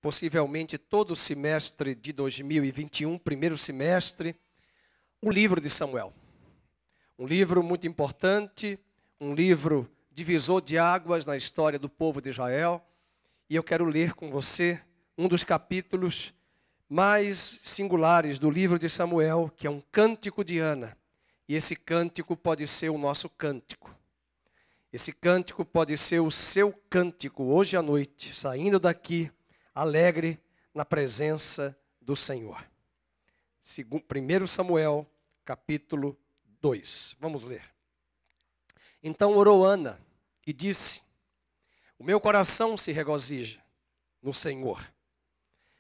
possivelmente todo o semestre de 2021, primeiro semestre, o livro de Samuel. Um livro muito importante, um livro divisor de águas na história do povo de Israel. E eu quero ler com você um dos capítulos mais singulares do livro de Samuel, que é um cântico de Ana. E esse cântico pode ser o nosso cântico. Esse cântico pode ser o seu cântico hoje à noite, saindo daqui alegre na presença do Senhor. 1 Samuel, capítulo 2. Vamos ler. Então orou Ana e disse: o meu coração se regozija no Senhor.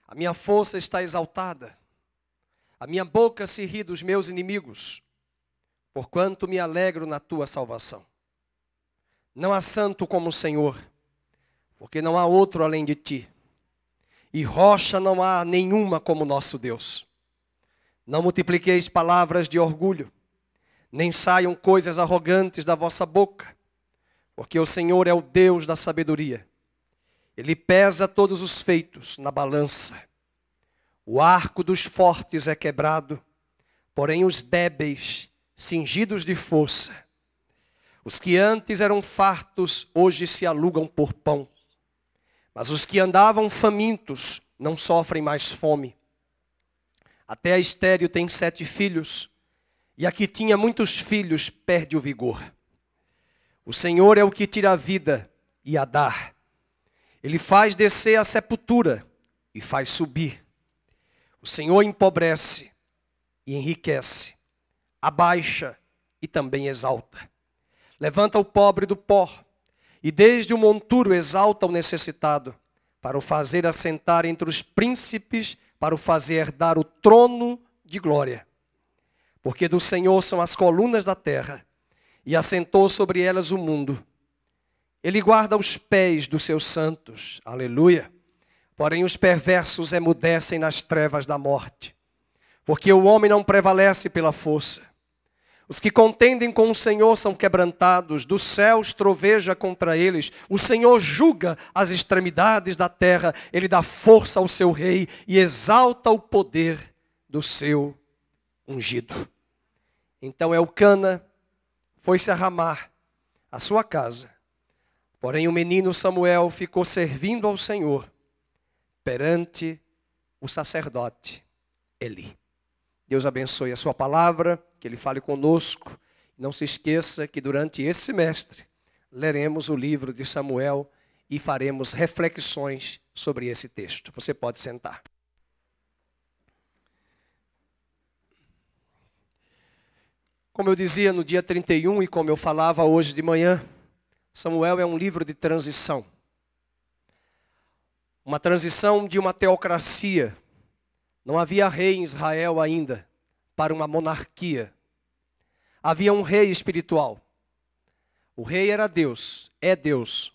A minha força está exaltada. A minha boca se ri dos meus inimigos, porquanto me alegro na tua salvação. Não há santo como o Senhor, porque não há outro além de ti. E rocha não há nenhuma como nosso Deus. Não multipliqueis palavras de orgulho, nem saiam coisas arrogantes da vossa boca, porque o Senhor é o Deus da sabedoria. Ele pesa todos os feitos na balança. O arco dos fortes é quebrado, porém os débeis, cingidos de força. Os que antes eram fartos, hoje se alugam por pão. Mas os que andavam famintos não sofrem mais fome. Até a estéril tem 7 filhos, e a que tinha muitos filhos perde o vigor. O Senhor é o que tira a vida e a dá. Ele faz descer a sepultura e faz subir. O Senhor empobrece e enriquece, abaixa e também exalta. Levanta o pobre do pó, e desde o monturo exalta o necessitado, para o fazer assentar entre os príncipes, para o fazer herdar o trono de glória. Porque do Senhor são as colunas da terra, e assentou sobre elas o mundo. Ele guarda os pés dos seus santos, aleluia. Porém os perversos emudecem nas trevas da morte, porque o homem não prevalece pela força. Os que contendem com o Senhor são quebrantados, dos céus troveja contra eles. O Senhor julga as extremidades da terra, Ele dá força ao seu rei e exalta o poder do seu ungido. Então Elcana foi-se a Ramá, a sua casa. Porém o menino Samuel ficou servindo ao Senhor perante o sacerdote Eli. Deus abençoe a sua palavra, que Ele fale conosco. Não se esqueça que durante esse semestre leremos o livro de Samuel e faremos reflexões sobre esse texto. Você pode sentar. Como eu dizia no dia 31 e como eu falava hoje de manhã, Samuel é um livro de transição. Uma transição de uma teocracia. Não havia rei em Israel ainda, para uma monarquia. Havia um rei espiritual. O rei era Deus, é Deus.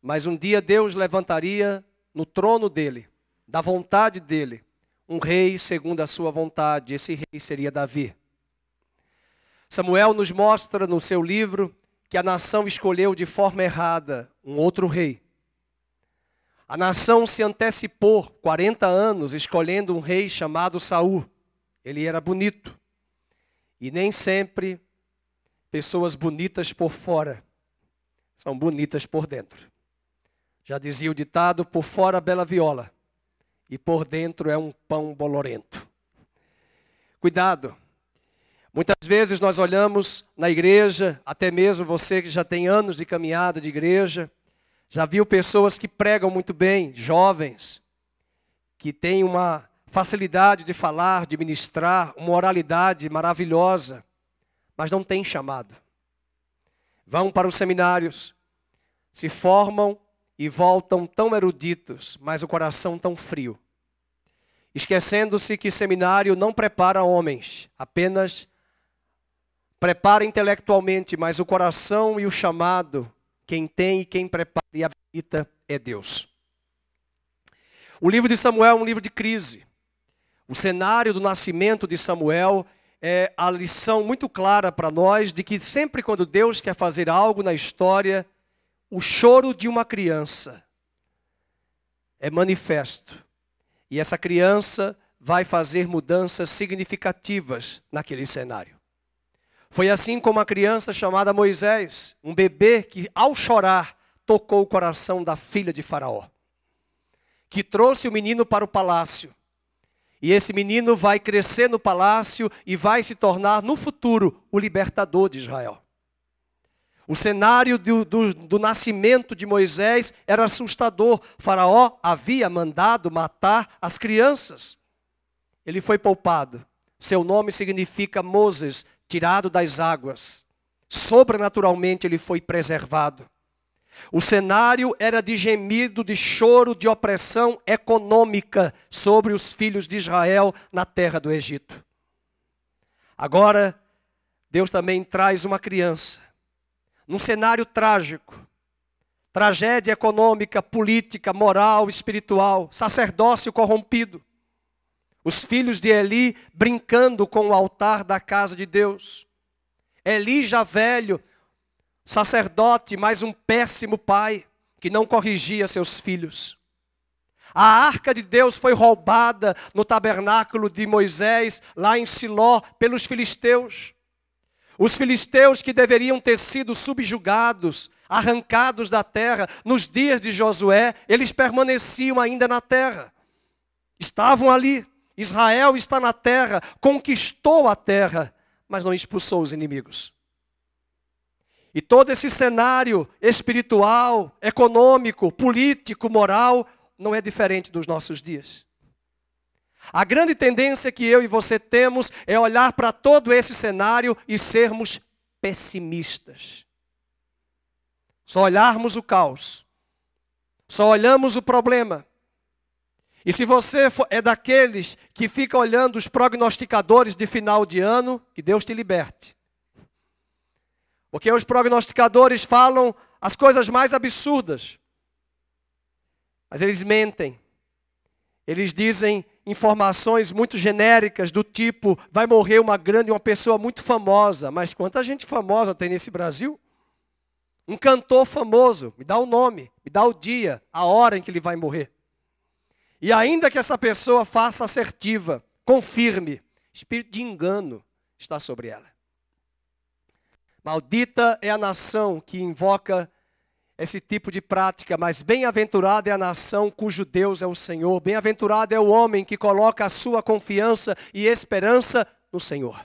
Mas um dia Deus levantaria no trono dele, da vontade dele, um rei segundo a sua vontade. Esse rei seria Davi. Samuel nos mostra no seu livro que a nação escolheu de forma errada um outro rei. A nação se antecipou 40 anos escolhendo um rei chamado Saul. Ele era bonito. E nem sempre pessoas bonitas por fora são bonitas por dentro. Já dizia o ditado: por fora bela viola e por dentro é um pão bolorento. Cuidado. Muitas vezes nós olhamos na igreja, até mesmo você que já tem anos de caminhada de igreja, já viu pessoas que pregam muito bem, jovens, que têm uma facilidade de falar, de ministrar, uma oralidade maravilhosa, mas não têm chamado. Vão para os seminários, se formam e voltam tão eruditos, mas o coração tão frio. Esquecendo-se que seminário não prepara homens, apenas prepara intelectualmente, mas o coração e o chamado, quem tem e quem prepara e habilita é Deus. O livro de Samuel é um livro de crise. O cenário do nascimento de Samuel é a lição muito clara para nós de que sempre quando Deus quer fazer algo na história, o choro de uma criança é manifesto. E essa criança vai fazer mudanças significativas naquele cenário. Foi assim com uma criança chamada Moisés, um bebê que, ao chorar, tocou o coração da filha de Faraó, que trouxe o menino para o palácio. E esse menino vai crescer no palácio e vai se tornar, no futuro, o libertador de Israel. O cenário do nascimento de Moisés era assustador. Faraó havia mandado matar as crianças. Ele foi poupado. Seu nome significa Moses, tirado das águas. Sobrenaturalmente ele foi preservado. O cenário era de gemido, de choro, de opressão econômica sobre os filhos de Israel na terra do Egito. Agora, Deus também traz uma criança, num cenário trágico. Tragédia econômica, política, moral, espiritual, sacerdócio corrompido. Os filhos de Eli brincando com o altar da casa de Deus. Eli já velho, sacerdote, mas um péssimo pai, que não corrigia seus filhos. A arca de Deus foi roubada no tabernáculo de Moisés, lá em Siló, pelos filisteus. Os filisteus que deveriam ter sido subjugados, arrancados da terra, nos dias de Josué, eles permaneciam ainda na terra. Estavam ali. Israel está na terra, conquistou a terra, mas não expulsou os inimigos. E todo esse cenário espiritual, econômico, político, moral, não é diferente dos nossos dias. A grande tendência que eu e você temos é olhar para todo esse cenário e sermos pessimistas. Só olharmos o caos. Só olhamos o problema. E se você é daqueles que fica olhando os prognosticadores de final de ano, que Deus te liberte. Porque os prognosticadores falam as coisas mais absurdas. Mas eles mentem. Eles dizem informações muito genéricas do tipo, vai morrer uma pessoa muito famosa. Mas quanta gente famosa tem nesse Brasil? Um cantor famoso, me dá o nome, me dá o dia, a hora em que ele vai morrer. E ainda que essa pessoa faça assertiva, confirme, espírito de engano está sobre ela. Maldita é a nação que invoca esse tipo de prática, mas bem-aventurada é a nação cujo Deus é o Senhor. Bem-aventurado é o homem que coloca a sua confiança e esperança no Senhor.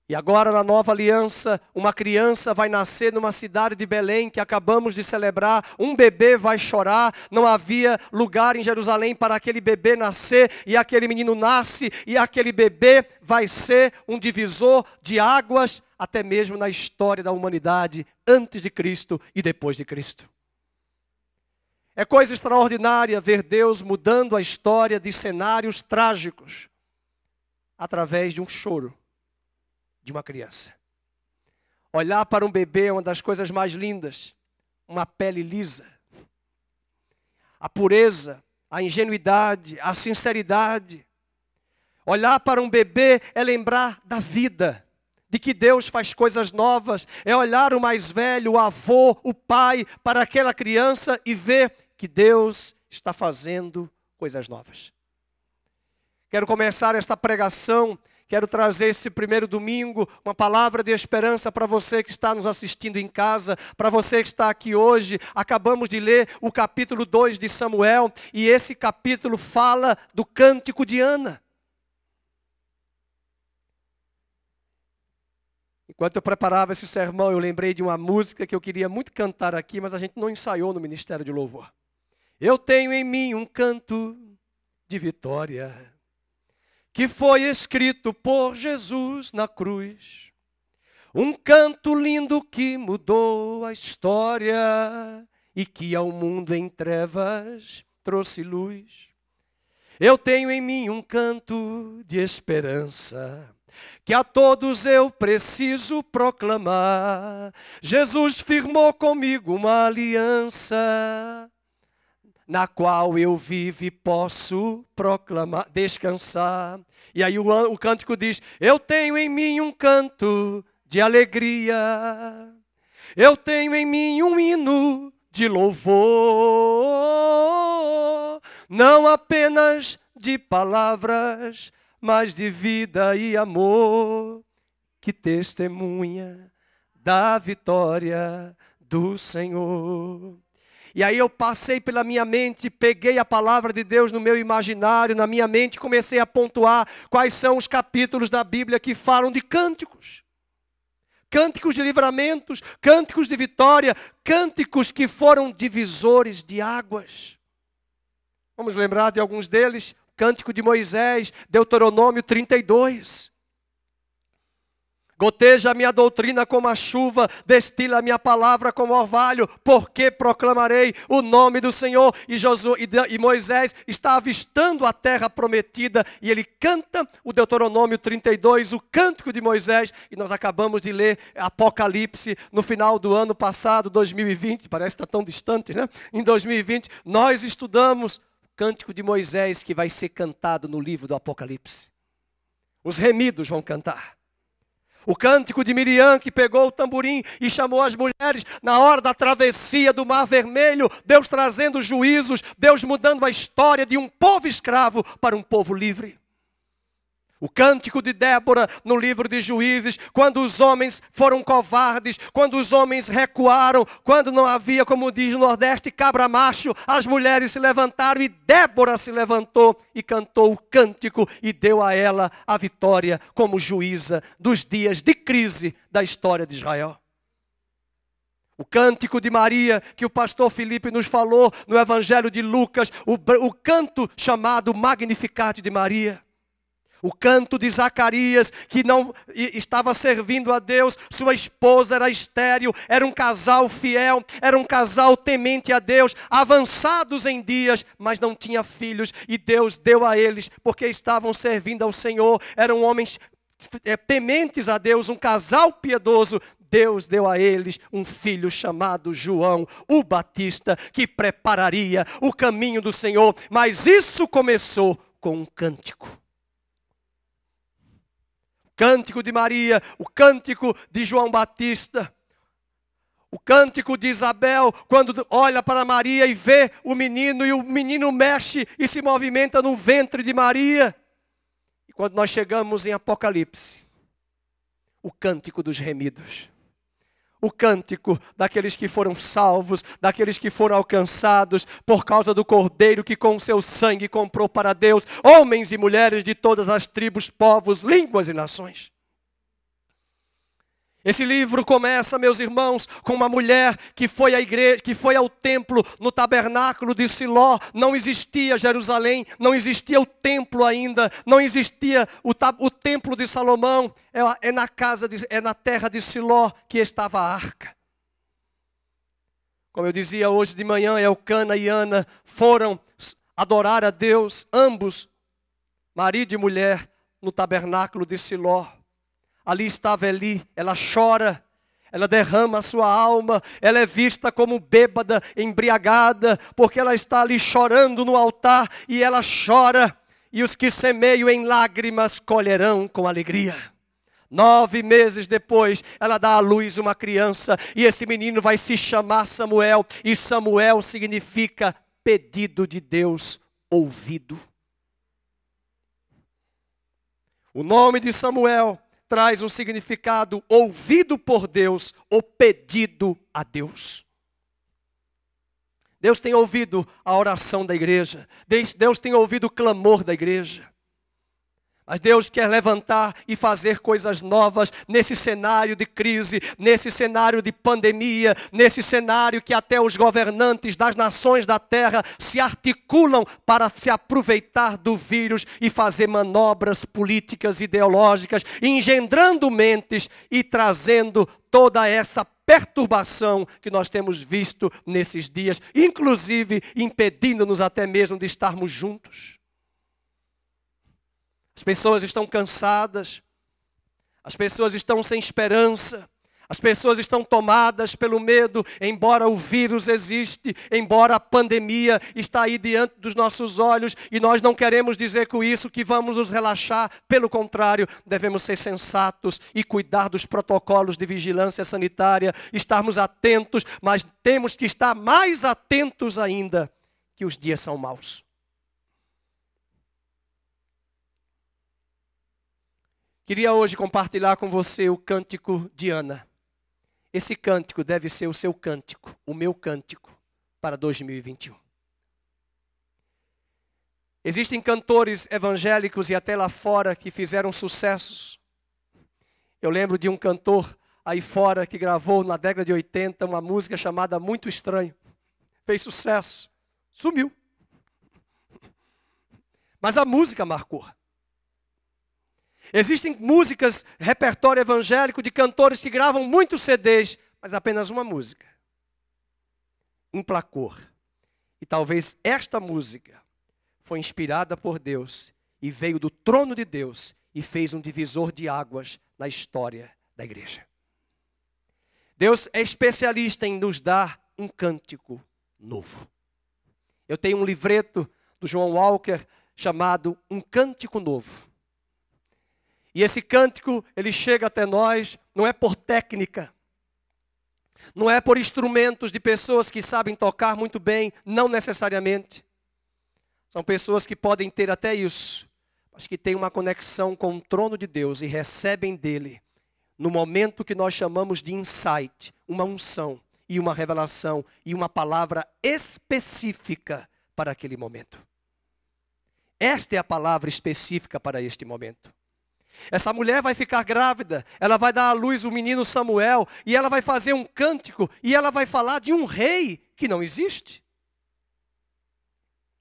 E agora, na nova aliança, uma criança vai nascer numa cidade de Belém, que acabamos de celebrar. Um bebê vai chorar, não havia lugar em Jerusalém para aquele bebê nascer, e aquele menino nasce, e aquele bebê vai ser um divisor de águas, até mesmo na história da humanidade, antes de Cristo e depois de Cristo. É coisa extraordinária ver Deus mudando a história de cenários trágicos, através de um choro de uma criança. Olhar para um bebê é uma das coisas mais lindas. Uma pele lisa. A pureza, a ingenuidade, a sinceridade. Olhar para um bebê é lembrar da vida, de que Deus faz coisas novas. É olhar o mais velho, o avô, o pai, para aquela criança e ver que Deus está fazendo coisas novas. Quero começar esta pregação. Quero trazer esse primeiro domingo uma palavra de esperança para você que está nos assistindo em casa, para você que está aqui hoje. Acabamos de ler o capítulo 2 de Samuel e esse capítulo fala do cântico de Ana. Enquanto eu preparava esse sermão, eu lembrei de uma música que eu queria muito cantar aqui, mas a gente não ensaiou no Ministério de Louvor. Eu tenho em mim um canto de vitória, que foi escrito por Jesus na cruz. Um canto lindo que mudou a história e que ao mundo em trevas trouxe luz. Eu tenho em mim um canto de esperança, que a todos eu preciso proclamar. Jesus firmou comigo uma aliança, na qual eu vivo e posso proclamar, descansar. E aí o cântico diz, eu tenho em mim um canto de alegria, eu tenho em mim um hino de louvor, não apenas de palavras, mas de vida e amor, que testemunha da vitória do Senhor. E aí eu passei pela minha mente, peguei a palavra de Deus no meu imaginário, na minha mente, comecei a pontuar quais são os capítulos da Bíblia que falam de cânticos. Cânticos de livramentos, cânticos de vitória, cânticos que foram divisores de águas. Vamos lembrar de alguns deles. Cântico de Moisés, Deuteronômio 32. Goteja a minha doutrina como a chuva, destila a minha palavra como orvalho, porque proclamarei o nome do Senhor. E Moisés está avistando a terra prometida, e ele canta o Deuteronômio 32, o cântico de Moisés, e nós acabamos de ler Apocalipse no final do ano passado, 2020, parece que está tão distante, né? Em 2020, nós estudamos o cântico de Moisés, que vai ser cantado no livro do Apocalipse. Os remidos vão cantar. O cântico de Miriam, que pegou o tamborim e chamou as mulheres na hora da travessia do Mar Vermelho, Deus trazendo juízos, Deus mudando a história de um povo escravo para um povo livre. O cântico de Débora no livro de Juízes, quando os homens foram covardes, quando os homens recuaram, quando não havia, como diz no Nordeste, cabra macho, as mulheres se levantaram e Débora se levantou e cantou o cântico e deu a ela a vitória como juíza dos dias de crise da história de Israel. O cântico de Maria, que o pastor Felipe nos falou no Evangelho de Lucas, o canto chamado Magnificat de Maria. O canto de Zacarias, que não estava servindo a Deus, sua esposa era estéril, era um casal fiel, era um casal temente a Deus, avançados em dias, mas não tinha filhos, e Deus deu a eles, porque estavam servindo ao Senhor, eram homens tementes a Deus, um casal piedoso. Deus deu a eles um filho chamado João, o Batista, que prepararia o caminho do Senhor, mas isso começou com um cântico. Cântico de Maria, o cântico de João Batista, o cântico de Isabel, quando olha para Maria e vê o menino, e o menino mexe e se movimenta no ventre de Maria. E quando nós chegamos em Apocalipse, o cântico dos remidos. O cântico daqueles que foram salvos, daqueles que foram alcançados por causa do Cordeiro que com seu sangue comprou para Deus homens e mulheres de todas as tribos, povos, línguas e nações. Esse livro começa, meus irmãos, com uma mulher que foi à igreja, que foi ao templo no tabernáculo de Siló. Não existia Jerusalém, não existia o templo ainda, não existia o templo de Salomão. É na terra de Siló que estava a arca. Como eu dizia hoje de manhã, Elcana e Ana foram adorar a Deus, ambos, marido e mulher, no tabernáculo de Siló. Ali estava Eli, ela chora, ela derrama a sua alma, ela é vista como bêbada, embriagada, porque ela está ali chorando no altar, e ela chora, e os que semeiam em lágrimas colherão com alegria. 9 meses depois, ela dá à luz uma criança, e esse menino vai se chamar Samuel, e Samuel significa pedido de Deus ouvido. O nome de Samuel traz um significado ouvido por Deus, ou pedido a Deus. Deus tem ouvido a oração da igreja. Deus tem ouvido o clamor da igreja. Mas Deus quer levantar e fazer coisas novas nesse cenário de crise, nesse cenário de pandemia, nesse cenário que até os governantes das nações da terra se articulam para se aproveitar do vírus e fazer manobras políticas, ideológicas, engendrando mentes e trazendo toda essa perturbação que nós temos visto nesses dias, inclusive impedindo-nos até mesmo de estarmos juntos. As pessoas estão cansadas, as pessoas estão sem esperança, As pessoas estão tomadas pelo medo, embora o vírus existe, embora a pandemia está aí diante dos nossos olhos, e nós não queremos dizer com isso que vamos nos relaxar. Pelo contrário, devemos ser sensatos e cuidar dos protocolos de vigilância sanitária, estarmos atentos, mas temos que estar mais atentos ainda, que os dias são maus. Queria hoje compartilhar com você o cântico de Ana. Esse cântico deve ser o seu cântico, o meu cântico, para 2021. Existem cantores evangélicos e até lá fora que fizeram sucessos. Eu lembro de um cantor aí fora que gravou na década de 80 uma música chamada Muito Estranho. Fez sucesso, sumiu. Mas a música marcou. Existem músicas, repertório evangélico de cantores que gravam muitos CDs, mas apenas uma música. Emplacou. E talvez esta música foi inspirada por Deus e veio do trono de Deus e fez um divisor de águas na história da igreja. Deus é especialista em nos dar um cântico novo. Eu tenho um livreto do João Walker chamado Um Cântico Novo. E esse cântico, ele chega até nós, não é por técnica, não é por instrumentos de pessoas que sabem tocar muito bem, não necessariamente. São pessoas que podem ter até isso, mas que têm uma conexão com o trono de Deus e recebem dele, no momento que nós chamamos de insight, uma unção e uma revelação e uma palavra específica para aquele momento. Esta é a palavra específica para este momento. Essa mulher vai ficar grávida, ela vai dar à luz o menino Samuel, e ela vai fazer um cântico, e ela vai falar de um rei que não existe.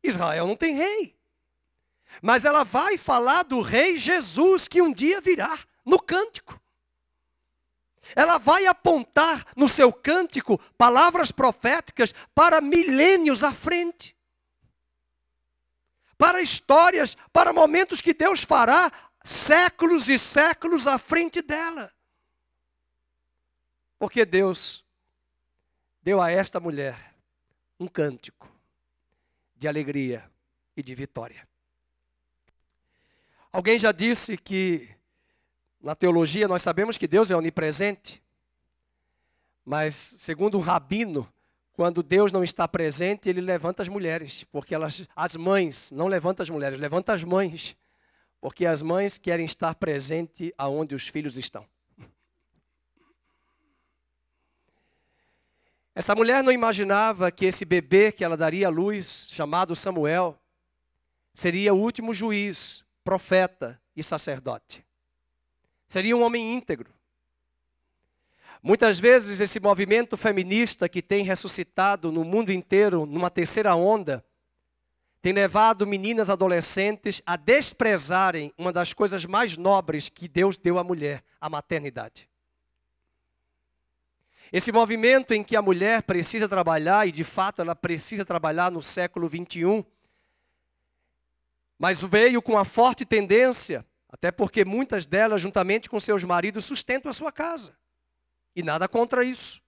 Israel não tem rei. Mas ela vai falar do rei Jesus, que um dia virá, no cântico. Ela vai apontar no seu cântico palavras proféticas para milênios à frente. Para histórias, para momentos que Deus fará séculos e séculos à frente dela. Porque Deus deu a esta mulher um cântico de alegria e de vitória. Alguém já disse que na teologia nós sabemos que Deus é onipresente, mas segundo um rabino, quando Deus não está presente, ele levanta as mulheres, porque as mães, não levanta as mulheres, levanta as mães. Porque as mães querem estar presentes aonde os filhos estão. Essa mulher não imaginava que esse bebê que ela daria à luz, chamado Samuel, seria o último juiz, profeta e sacerdote. Seria um homem íntegro. Muitas vezes esse movimento feminista que tem ressuscitado no mundo inteiro, numa terceira onda, tem levado meninas adolescentes a desprezarem uma das coisas mais nobres que Deus deu à mulher, a maternidade. Esse movimento em que a mulher precisa trabalhar, e de fato ela precisa trabalhar no século 21, mas veio com a forte tendência, até porque muitas delas, juntamente com seus maridos, sustentam a sua casa. E nada contra isso.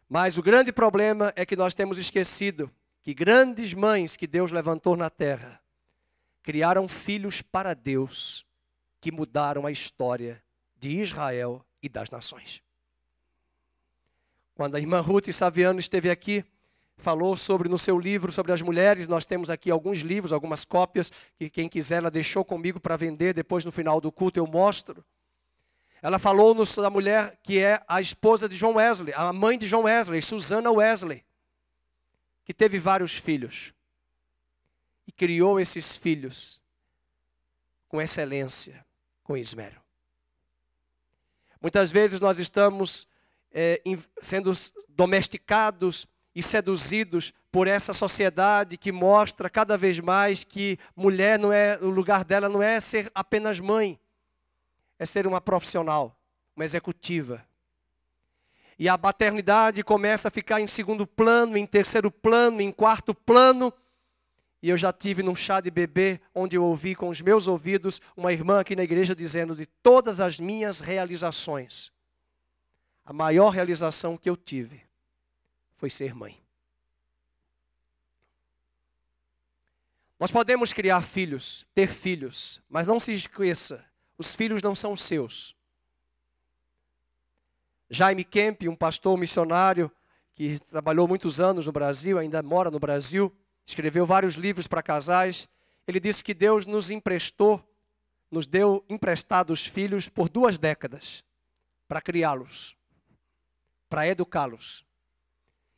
Mas o grande problema é que nós temos esquecido que grandes mães que Deus levantou na terra criaram filhos para Deus que mudaram a história de Israel e das nações. Quando a irmã Ruth Saviano esteve aqui, falou no seu livro sobre as mulheres, nós temos aqui alguns livros, algumas cópias, que quem quiser ela deixou comigo para vender, depois no final do culto eu mostro. Ela falou da mulher que é a esposa de John Wesley, a mãe de John Wesley, Susana Wesley, que teve vários filhos e criou esses filhos com excelência, com esmero. Muitas vezes nós estamos sendo domesticados e seduzidos por essa sociedade que mostra cada vez mais que mulher o lugar dela não é ser apenas mãe, é ser uma profissional, uma executiva. E a maternidade começa a ficar em segundo plano, em terceiro plano, em quarto plano. E eu já tive num chá de bebê, onde eu ouvi com os meus ouvidos uma irmã aqui na igreja dizendo: de todas as minhas realizações, a maior realização que eu tive foi ser mãe. Nós podemos criar filhos, ter filhos, mas não se esqueça, os filhos não são seus. Jaime Kemp, um pastor missionário que trabalhou muitos anos no Brasil, ainda mora no Brasil, escreveu vários livros para casais. Ele disse que Deus nos deu emprestados filhos por 2 décadas para criá-los, para educá-los.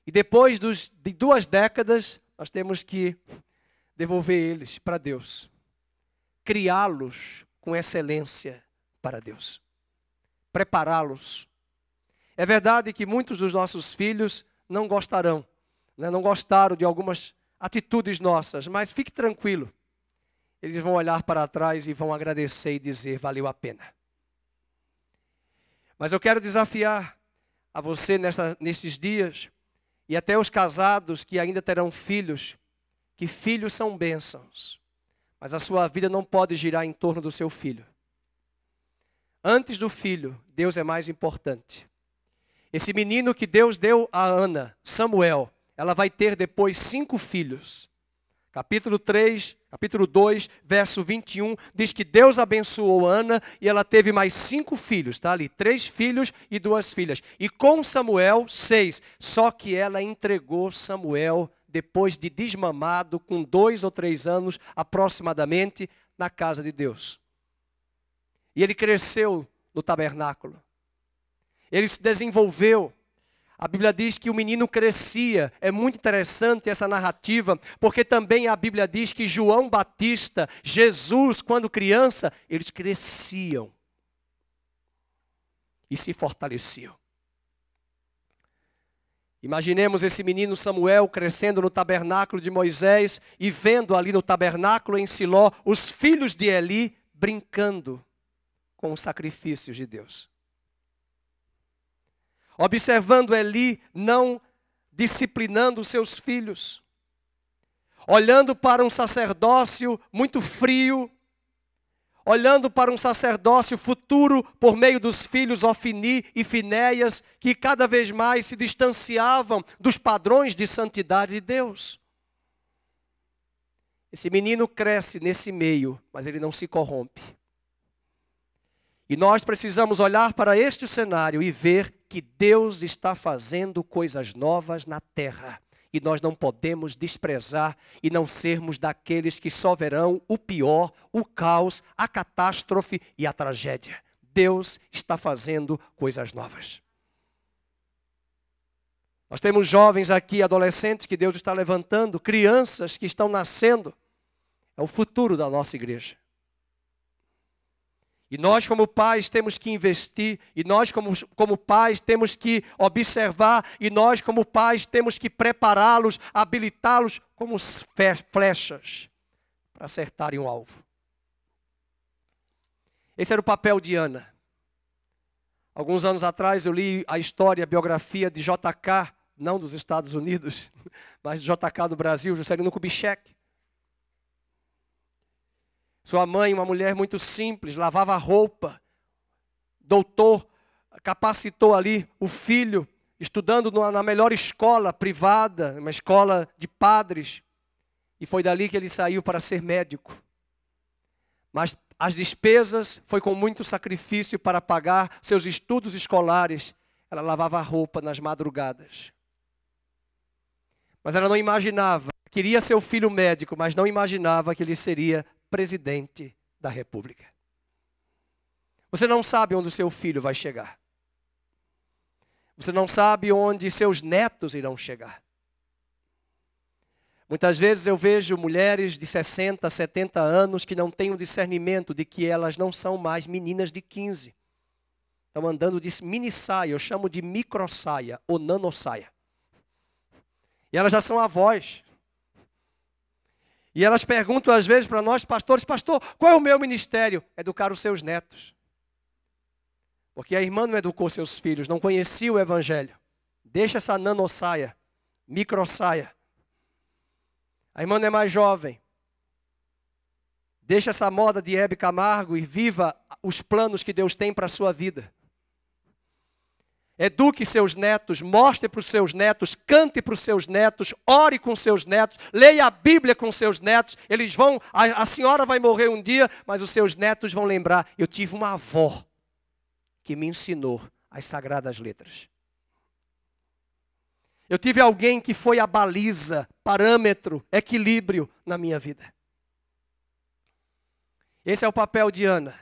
E depois de 2 décadas, nós temos que devolver eles para Deus. Criá-los com excelência para Deus. Prepará-los. É verdade que muitos dos nossos filhos não gostarão, né? Não gostaram de algumas atitudes nossas, mas fique tranquilo. Eles vão olhar para trás e vão agradecer e dizer, valeu a pena. Mas eu quero desafiar a você nestes dias, e até os casados que ainda terão filhos, que filhos são bênçãos, mas a sua vida não pode girar em torno do seu filho. Antes do filho, Deus é mais importante. Esse menino que Deus deu a Ana, Samuel, ela vai ter depois 5 filhos. Capítulo 2, verso 21, diz que Deus abençoou Ana e ela teve mais 5 filhos, está ali, 3 filhos e 2 filhas. E com Samuel, 6, só que ela entregou Samuel depois de desmamado, com 2 ou 3 anos aproximadamente, na casa de Deus. E ele cresceu no tabernáculo. Ele se desenvolveu. A Bíblia diz que o menino crescia. É muito interessante essa narrativa, porque também a Bíblia diz que João Batista, Jesus, quando criança, eles cresciam e se fortaleciam. Imaginemos esse menino Samuel crescendo no tabernáculo de Moisés e vendo ali no tabernáculo em Siló os filhos de Eli brincando com os sacrifícios de Deus. Observando Eli não disciplinando os seus filhos. Olhando para um sacerdócio muito frio. Olhando para um sacerdócio futuro por meio dos filhos Ofni e Finéias, que cada vez mais se distanciavam dos padrões de santidade de Deus. Esse menino cresce nesse meio, mas ele não se corrompe. E nós precisamos olhar para este cenário e ver que Deus está fazendo coisas novas na terra. E nós não podemos desprezar e não sermos daqueles que só verão o pior, o caos, a catástrofe e a tragédia. Deus está fazendo coisas novas. Nós temos jovens aqui, adolescentes que Deus está levantando, crianças que estão nascendo. É o futuro da nossa igreja. E nós como pais temos que investir, e nós como pais temos que observar, e nós como pais temos que prepará-los, habilitá-los como flechas para acertarem um alvo. Esse era o papel de Ana. Alguns anos atrás eu li a história, a biografia de JK, não dos Estados Unidos, mas de JK do Brasil, Juscelino Kubitschek. Sua mãe, uma mulher muito simples, lavava roupa. Doutor, capacitou ali o filho, estudando na melhor escola privada, uma escola de padres. E foi dali que ele saiu para ser médico. Mas as despesas foi com muito sacrifício para pagar seus estudos escolares. Ela lavava roupa nas madrugadas. Mas ela não imaginava, queria ser o filho médico, mas não imaginava que ele seria presidente da República. Você não sabe onde o seu filho vai chegar. Você não sabe onde seus netos irão chegar. Muitas vezes eu vejo mulheres de 60, 70 anos que não têm o discernimento de que elas não são mais meninas de 15. Estão andando de mini saia, eu chamo de micro saia ou nano saia. E elas já são avós. E elas perguntam às vezes para nós, pastores, pastor, qual é o meu ministério? Educar os seus netos. Porque a irmã não educou seus filhos, não conhecia o evangelho. Deixa essa nanosaia, microsaia. A irmã não é mais jovem. Deixa essa moda de Hebe Camargo e viva os planos que Deus tem para a sua vida. Eduque seus netos, mostre para os seus netos, cante para os seus netos, ore com seus netos, leia a Bíblia com seus netos. Eles vão, a senhora vai morrer um dia, mas os seus netos vão lembrar: eu tive uma avó que me ensinou as sagradas letras. Eu tive alguém que foi a baliza, parâmetro, equilíbrio na minha vida. Esse é o papel de Ana.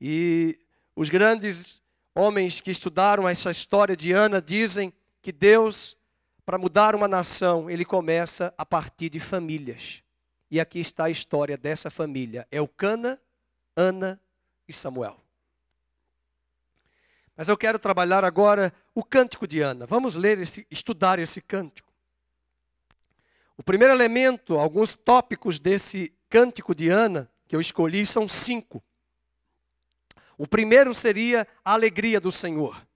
E os grandes homens que estudaram essa história de Ana dizem que Deus, para mudar uma nação, ele começa a partir de famílias. E aqui está a história dessa família: Elcana, Ana e Samuel. Mas eu quero trabalhar agora o cântico de Ana. Vamos ler, estudar esse cântico. O primeiro elemento, alguns tópicos desse cântico de Ana, que eu escolhi, são 5. O primeiro seria a alegria do Senhor.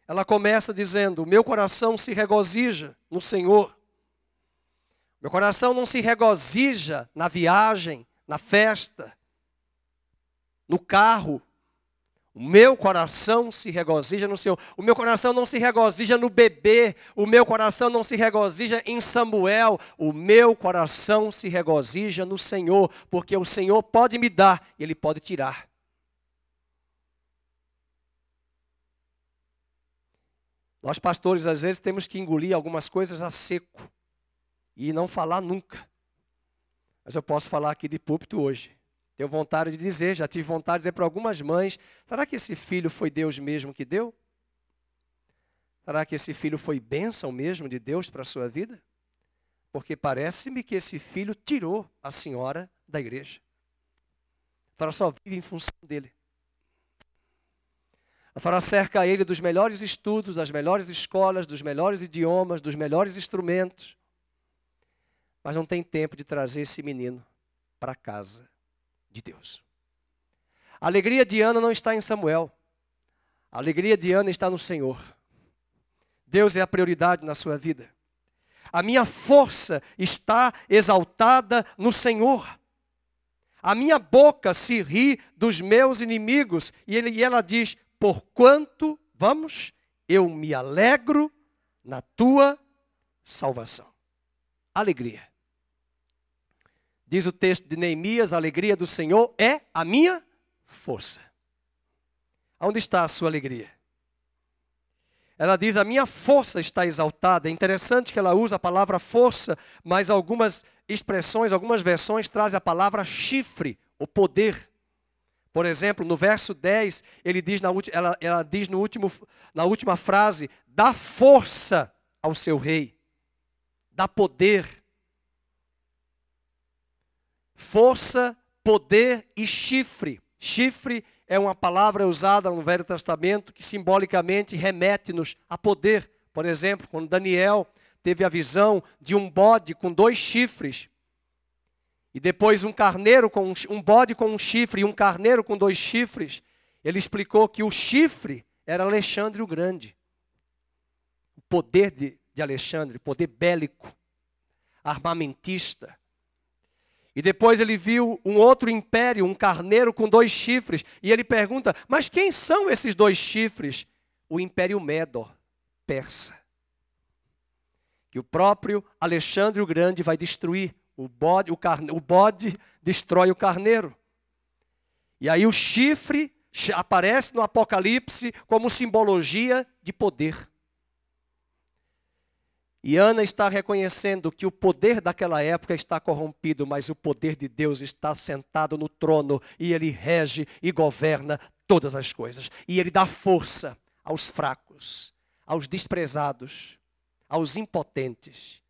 Ela começa dizendo: o meu coração se regozija no Senhor. Meu coração não se regozija na viagem, na festa, no carro. O meu coração se regozija no Senhor. O meu coração não se regozija no bebê. O meu coração não se regozija em Samuel. O meu coração se regozija no Senhor, porque o Senhor pode me dar e Ele pode tirar. Nós pastores, às vezes, temos que engolir algumas coisas a seco e não falar nunca. Mas eu posso falar aqui de púlpito hoje. Tenho vontade de dizer, já tive vontade de dizer para algumas mães: será que esse filho foi Deus mesmo que deu? Será que esse filho foi bênção mesmo de Deus para a sua vida? Porque parece-me que esse filho tirou a senhora da igreja. A senhora só vive em função dele. A senhora cerca ele dos melhores estudos, das melhores escolas, dos melhores idiomas, dos melhores instrumentos. Mas não tem tempo de trazer esse menino para casa de Deus. A alegria de Ana não está em Samuel. A alegria de Ana está no Senhor. Deus é a prioridade na sua vida. A minha força está exaltada no Senhor. A minha boca se ri dos meus inimigos. E ela diz: porquanto, eu me alegro na tua salvação. Alegria. Diz o texto de Neemias: a alegria do Senhor é a minha força. Onde está a sua alegria? Ela diz: a minha força está exaltada. É interessante que ela usa a palavra força, mas algumas expressões, algumas versões trazem a palavra chifre, o poder. Por exemplo, no verso 10, ela diz na última frase: dá força ao seu rei, dá poder. Força, poder e chifre. Chifre é uma palavra usada no Velho Testamento que simbolicamente remete-nos a poder. Por exemplo, quando Daniel teve a visão de um bode com 2 chifres, e depois um bode com um chifre e um carneiro com 2 chifres, ele explicou que o chifre era Alexandre o Grande. O poder de Alexandre, poder bélico, armamentista. E depois ele viu um outro império, um carneiro com 2 chifres. E ele pergunta: mas quem são esses 2 chifres? O Império Medo, persa. Que o próprio Alexandre o Grande vai destruir. O bode destrói o carneiro. E aí o chifre aparece no Apocalipse como simbologia de poder. E Ana está reconhecendo que o poder daquela época está corrompido, mas o poder de Deus está sentado no trono e Ele rege e governa todas as coisas. E Ele dá força aos fracos, aos desprezados, aos impotentes,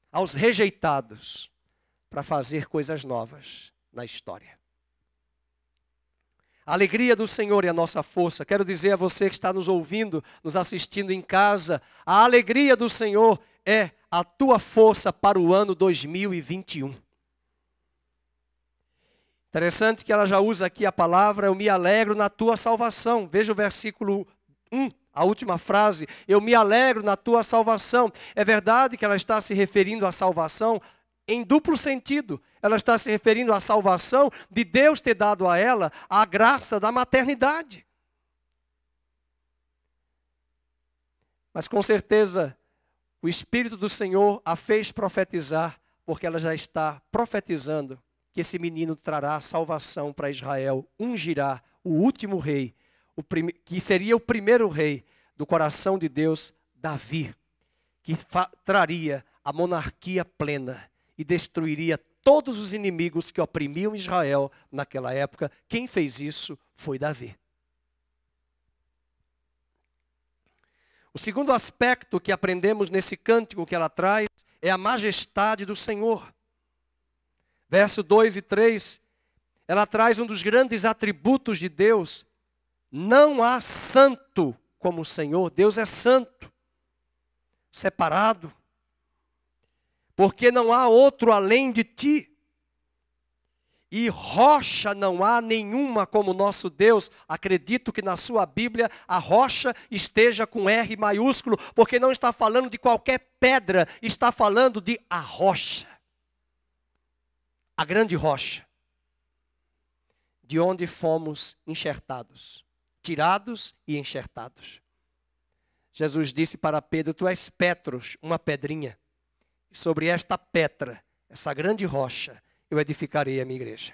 aos rejeitados, para fazer coisas novas na história. A alegria do Senhor é a nossa força. Quero dizer a você que está nos ouvindo, nos assistindo em casa, a alegria do Senhor é a tua força para o ano 2021. Interessante que ela já usa aqui a palavra: eu me alegro na tua salvação. Veja o versículo 1, a última frase: eu me alegro na tua salvação. É verdade que ela está se referindo à salvação em duplo sentido. Ela está se referindo à salvação de Deus ter dado a ela a graça da maternidade. Mas com certeza o Espírito do Senhor a fez profetizar, porque ela já está profetizando que esse menino trará salvação para Israel, ungirá o último rei, que seria o primeiro rei do coração de Deus, Davi, que traria a monarquia plena e destruiria todos os inimigos que oprimiam Israel naquela época. Quem fez isso foi Davi. O segundo aspecto que aprendemos nesse cântico que ela traz é a majestade do Senhor. Verso 2 e 3, ela traz um dos grandes atributos de Deus. Não há santo como o Senhor. Deus é santo, separado, porque não há outro além de ti. E rocha não há nenhuma como nosso Deus. Acredito que na sua Bíblia a rocha esteja com R maiúsculo, porque não está falando de qualquer pedra, está falando de a rocha. A grande rocha, de onde fomos enxertados, tirados e enxertados. Jesus disse para Pedro: tu és Petros, uma pedrinha, e sobre esta pedra, essa grande rocha, eu edificarei a minha igreja.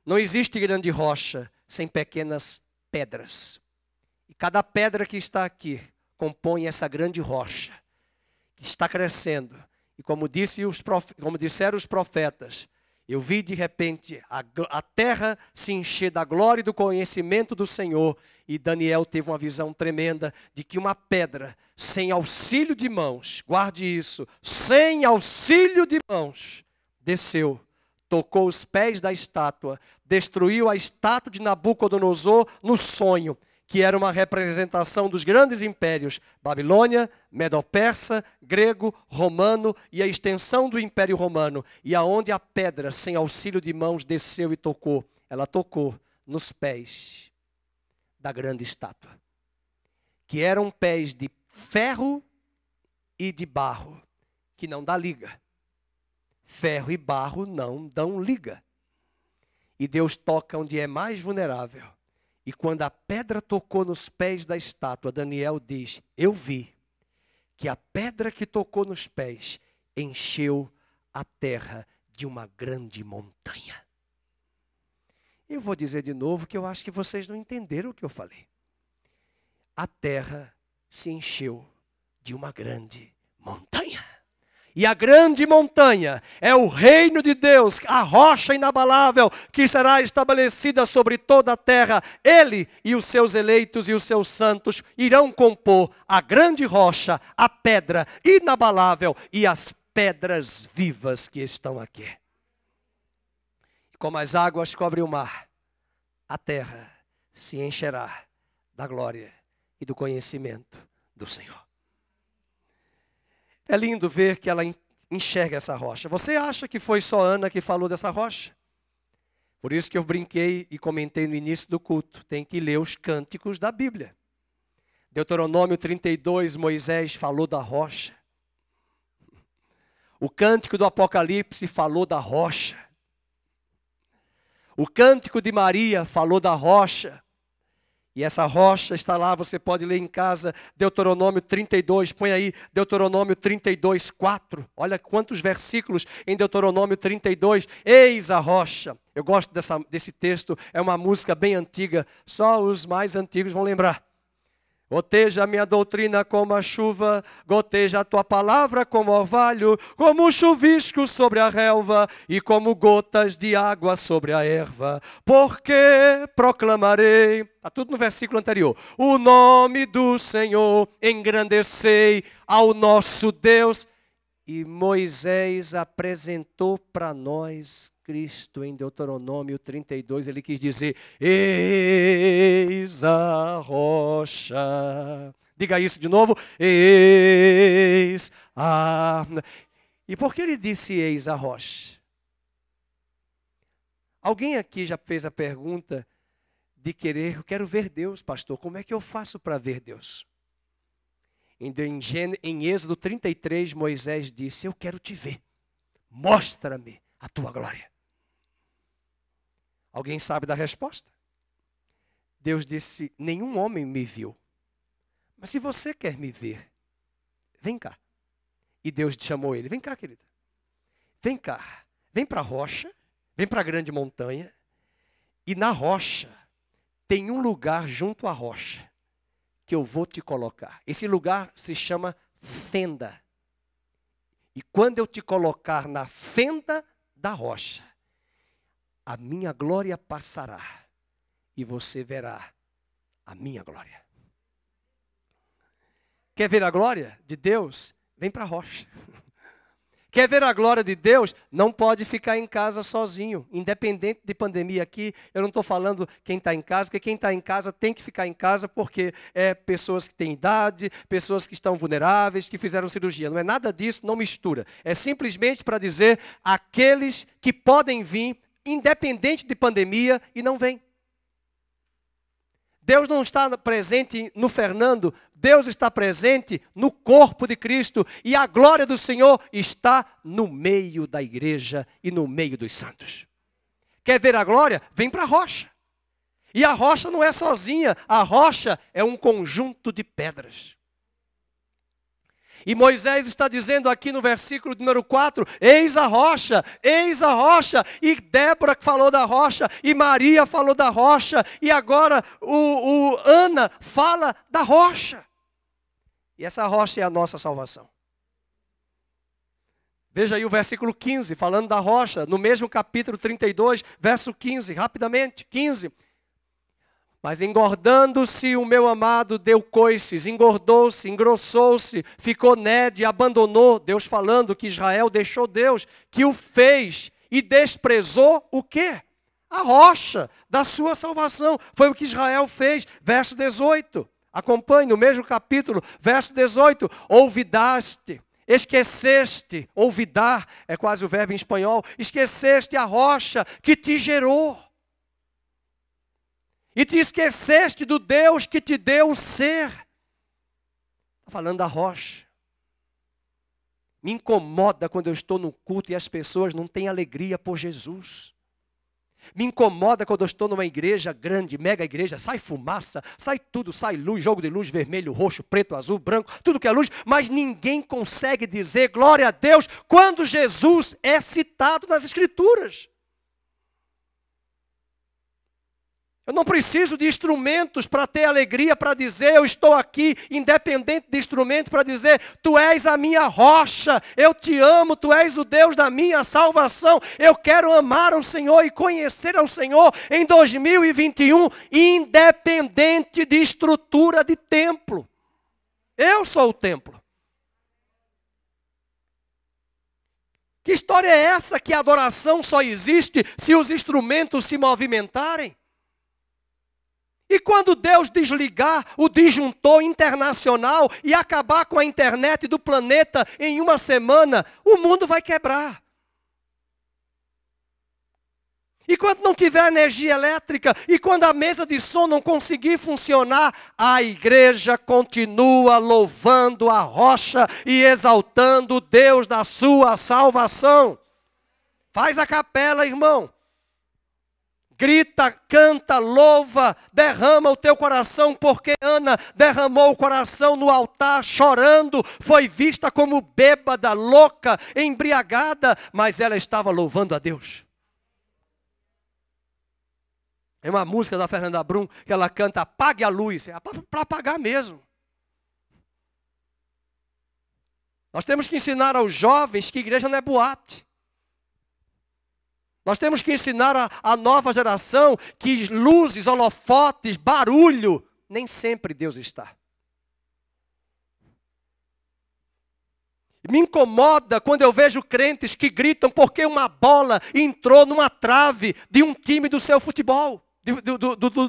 Não existe grande rocha sem pequenas pedras. E cada pedra que está aqui compõe essa grande rocha, que está crescendo. E como disseram os profetas, eu vi de repente a terra se encher da glória e do conhecimento do Senhor. E Daniel teve uma visão tremenda de que uma pedra sem auxílio de mãos, guarde isso, sem auxílio de mãos, desceu, tocou os pés da estátua, destruiu a estátua de Nabucodonosor no sonho, que era uma representação dos grandes impérios, Babilônia, Medo-Persa, grego, romano e a extensão do Império Romano. E aonde a pedra, sem auxílio de mãos, desceu e tocou, ela tocou nos pés da grande estátua, que eram pés de ferro e de barro, que não dá liga. Ferro e barro não dão liga. E Deus toca onde é mais vulnerável. E quando a pedra tocou nos pés da estátua, Daniel diz: eu vi que a pedra que tocou nos pés encheu a terra de uma grande montanha. Eu vou dizer de novo que eu acho que vocês não entenderam o que eu falei. A terra se encheu de uma grande montanha. E a grande montanha é o reino de Deus, a rocha inabalável que será estabelecida sobre toda a terra. Ele e os seus eleitos e os seus santos irão compor a grande rocha, a pedra inabalável e as pedras vivas que estão aqui. E como as águas cobrem o mar, a terra se encherá da glória e do conhecimento do Senhor. É lindo ver que ela enxerga essa rocha. Você acha que foi só Ana que falou dessa rocha? Por isso que eu brinquei e comentei no início do culto. Tem que ler os cânticos da Bíblia. Deuteronômio 32, Moisés falou da rocha. O cântico do Apocalipse falou da rocha. O cântico de Maria falou da rocha. E essa rocha está lá, você pode ler em casa, Deuteronômio 32, põe aí, Deuteronômio 32, 4. Olha quantos versículos em Deuteronômio 32. Eis a rocha. Eu gosto desse texto, é uma música bem antiga, só os mais antigos vão lembrar. Goteja a minha doutrina como a chuva, goteja a tua palavra como orvalho, como um chuvisco sobre a relva e como gotas de água sobre a erva. Porque proclamarei, está tudo no versículo anterior, o nome do Senhor, engrandecei ao nosso Deus. E Moisés apresentou para nós Cristo em Deuteronômio 32, ele quis dizer, eis a rocha. Diga isso de novo, eis a... E por que ele disse eis a rocha? Alguém aqui já fez a pergunta de querer, eu quero ver Deus, pastor, como é que eu faço para ver Deus? Em Êxodo 33, Moisés disse, eu quero te ver, mostra-me a tua glória. Alguém sabe da resposta? Deus disse, nenhum homem me viu, Mas se você quer me ver, vem cá. E Deus chamou ele, vem cá, querido. Vem cá, vem para a rocha, vem para a grande montanha. E na rocha, tem um lugar junto à rocha, que eu vou te colocar. Esse lugar se chama fenda. E quando eu te colocar na fenda da rocha, a minha glória passará e você verá a minha glória. Quer ver a glória de Deus? Vem para a rocha. Quer ver a glória de Deus? Não pode ficar em casa sozinho. Independente de pandemia aqui, eu não estou falando quem está em casa, porque quem está em casa tem que ficar em casa porque é pessoas que têm idade, pessoas que estão vulneráveis, que fizeram cirurgia. Não é nada disso, não mistura. É simplesmente para dizer aqueles que podem vir, independente de pandemia, e não vêm. Deus não está presente no Fernando, Deus está presente no corpo de Cristo e a glória do Senhor está no meio da igreja e no meio dos santos. Quer ver a glória? Vem para a rocha. E a rocha não é sozinha, a rocha é um conjunto de pedras. E Moisés está dizendo aqui no versículo número 4, eis a rocha, e Débora falou da rocha, e Maria falou da rocha, e agora Ana fala da rocha. E essa rocha é a nossa salvação. Veja aí o versículo 15, falando da rocha, no mesmo capítulo 32, verso 15, rapidamente, 15. Mas engordando-se o meu amado deu coices, engordou-se, engrossou-se, ficou nédio e abandonou, Deus falando que Israel deixou Deus, que o fez e desprezou o quê? A rocha da sua salvação. Foi o que Israel fez, verso 18. Acompanhe no mesmo capítulo, verso 18. Olvidaste, esqueceste, olvidar é quase o verbo em espanhol, esqueceste a rocha que te gerou. E te esqueceste do Deus que te deu o ser. Está falando da rocha. Me incomoda quando eu estou no culto e as pessoas não têm alegria por Jesus. Me incomoda quando eu estou numa igreja grande, mega igreja, sai fumaça, sai tudo, sai luz, jogo de luz, vermelho, roxo, preto, azul, branco, tudo que é luz, mas ninguém consegue dizer glória a Deus quando Jesus é citado nas Escrituras. Eu não preciso de instrumentos para ter alegria, para dizer eu estou aqui, independente de instrumento, para dizer tu és a minha rocha, eu te amo, tu és o Deus da minha salvação. Eu quero amar o Senhor e conhecer ao Senhor em 2021, independente de estrutura de templo. Eu sou o templo. Que história é essa que a adoração só existe se os instrumentos se movimentarem? E quando Deus desligar o disjuntor internacional e acabar com a internet do planeta em uma semana, o mundo vai quebrar. E quando não tiver energia elétrica, e quando a mesa de som não conseguir funcionar, a igreja continua louvando a rocha e exaltando o Deus da sua salvação. Faz a capela, irmão. Grita, canta, louva, derrama o teu coração, porque Ana derramou o coração no altar, chorando, foi vista como bêbada, louca, embriagada, mas ela estava louvando a Deus. É uma música da Fernanda Brum, que ela canta, apague a luz, é para apagar mesmo. Nós temos que ensinar aos jovens que igreja não é boate. Nós temos que ensinar a nova geração que luzes, holofotes, barulho, nem sempre Deus está. Me incomoda quando eu vejo crentes que gritam porque uma bola entrou numa trave de um time do seu futebol,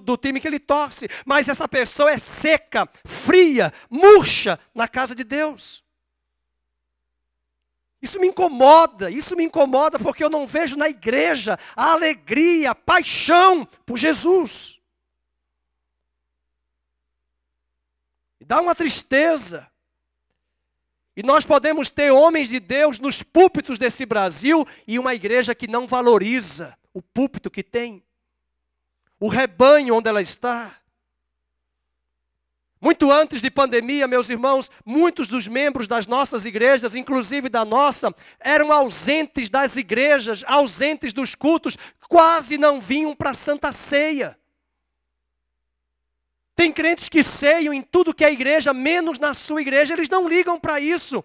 do time que ele torce. Mas essa pessoa é seca, fria, murcha na casa de Deus. Isso me incomoda porque eu não vejo na igreja a alegria, a paixão por Jesus. E dá uma tristeza. E nós podemos ter homens de Deus nos púlpitos desse Brasil e uma igreja que não valoriza o púlpito que tem, o rebanho onde ela está. Muito antes de pandemia, meus irmãos, muitos dos membros das nossas igrejas, inclusive da nossa, eram ausentes das igrejas, ausentes dos cultos, quase não vinham para a Santa Ceia. Tem crentes que ceiam em tudo que é igreja, menos na sua igreja, eles não ligam para isso.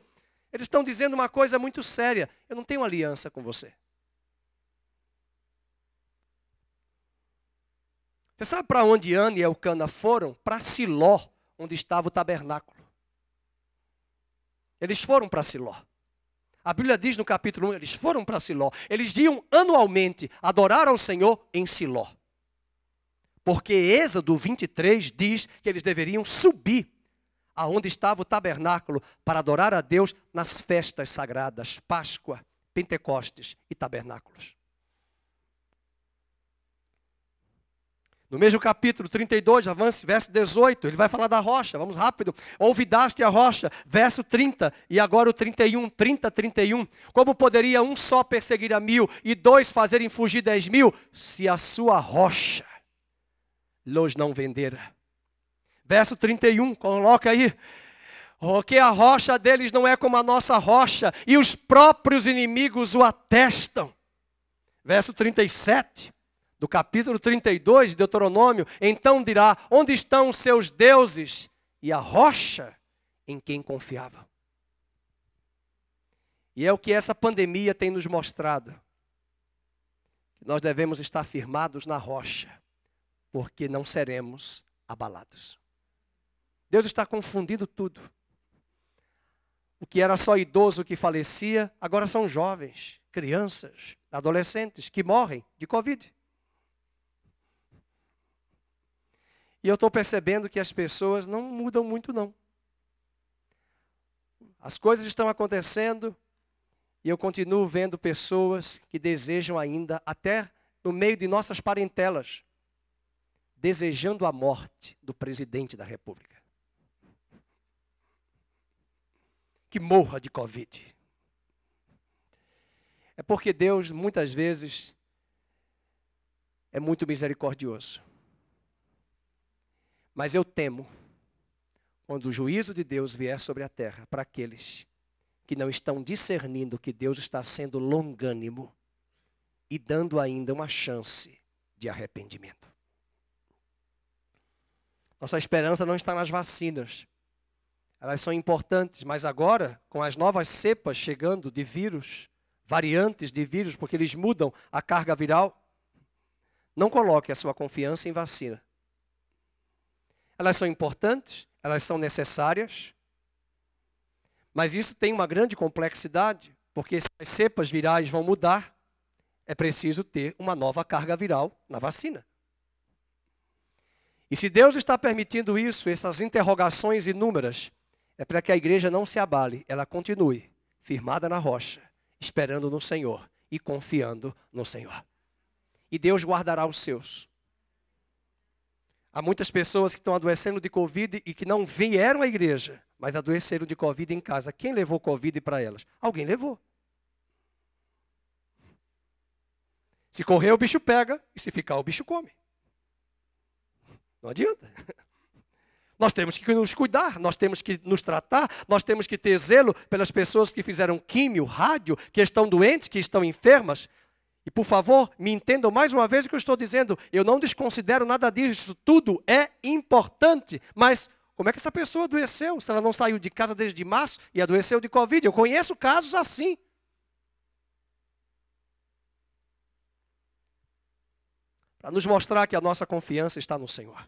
Eles estão dizendo uma coisa muito séria: eu não tenho aliança com você. Você sabe para onde Ana e Elcana foram? Para Siló, onde estava o tabernáculo. Eles foram para Siló. A Bíblia diz no capítulo 1, eles foram para Siló. Eles iam anualmente adorar ao Senhor em Siló. Porque Êxodo 23 diz que eles deveriam subir aonde estava o tabernáculo para adorar a Deus nas festas sagradas, Páscoa, Pentecostes e tabernáculos. No mesmo capítulo 32, avance, verso 18, ele vai falar da rocha, vamos rápido. Olvidaste a rocha, verso 30, e agora o 31, 30, 31. Como poderia um só perseguir a 1000 e dois fazerem fugir 10.000, se a sua rocha los não vendera? Verso 31, coloca aí. Porque a rocha deles não é como a nossa rocha, e os próprios inimigos o atestam. Verso 37. Do capítulo 32 de Deuteronômio, então dirá: onde estão os seus deuses e a rocha em quem confiavam? E é o que essa pandemia tem nos mostrado. Nós devemos estar firmados na rocha, porque não seremos abalados. Deus está confundindo tudo. O que era só idoso que falecia, agora são jovens, crianças, adolescentes que morrem de Covid. E eu estou percebendo que as pessoas não mudam muito, não. As coisas estão acontecendo e eu continuo vendo pessoas que desejam ainda, até no meio de nossas parentelas, desejando a morte do presidente da República. Que morra de Covid. É porque Deus, muitas vezes, é muito misericordioso. Mas eu temo quando o juízo de Deus vier sobre a terra para aqueles que não estão discernindo que Deus está sendo longânimo e dando ainda uma chance de arrependimento. Nossa esperança não está nas vacinas. Elas são importantes, mas agora, com as novas cepas chegando de vírus, variantes de vírus, porque eles mudam a carga viral, não coloque a sua confiança em vacina. Elas são importantes, elas são necessárias, mas isso tem uma grande complexidade, porque se as cepas virais vão mudar, é preciso ter uma nova carga viral na vacina. E se Deus está permitindo isso, essas interrogações inúmeras, é para que a igreja não se abale, ela continue firmada na rocha, esperando no Senhor e confiando no Senhor. E Deus guardará os seus. Há muitas pessoas que estão adoecendo de Covid e que não vieram à igreja, mas adoeceram de Covid em casa. Quem levou Covid para elas? Alguém levou. Se correr, o bicho pega, e se ficar, o bicho come. Não adianta. Nós temos que nos cuidar, nós temos que nos tratar, nós temos que ter zelo pelas pessoas que fizeram químio, rádio, que estão doentes, que estão enfermas. E, por favor, me entendam mais uma vez o que eu estou dizendo. Eu não desconsidero nada disso. Tudo é importante. Mas como é que essa pessoa adoeceu? Se ela não saiu de casa desde março e adoeceu de Covid. Eu conheço casos assim. Para nos mostrar que a nossa confiança está no Senhor.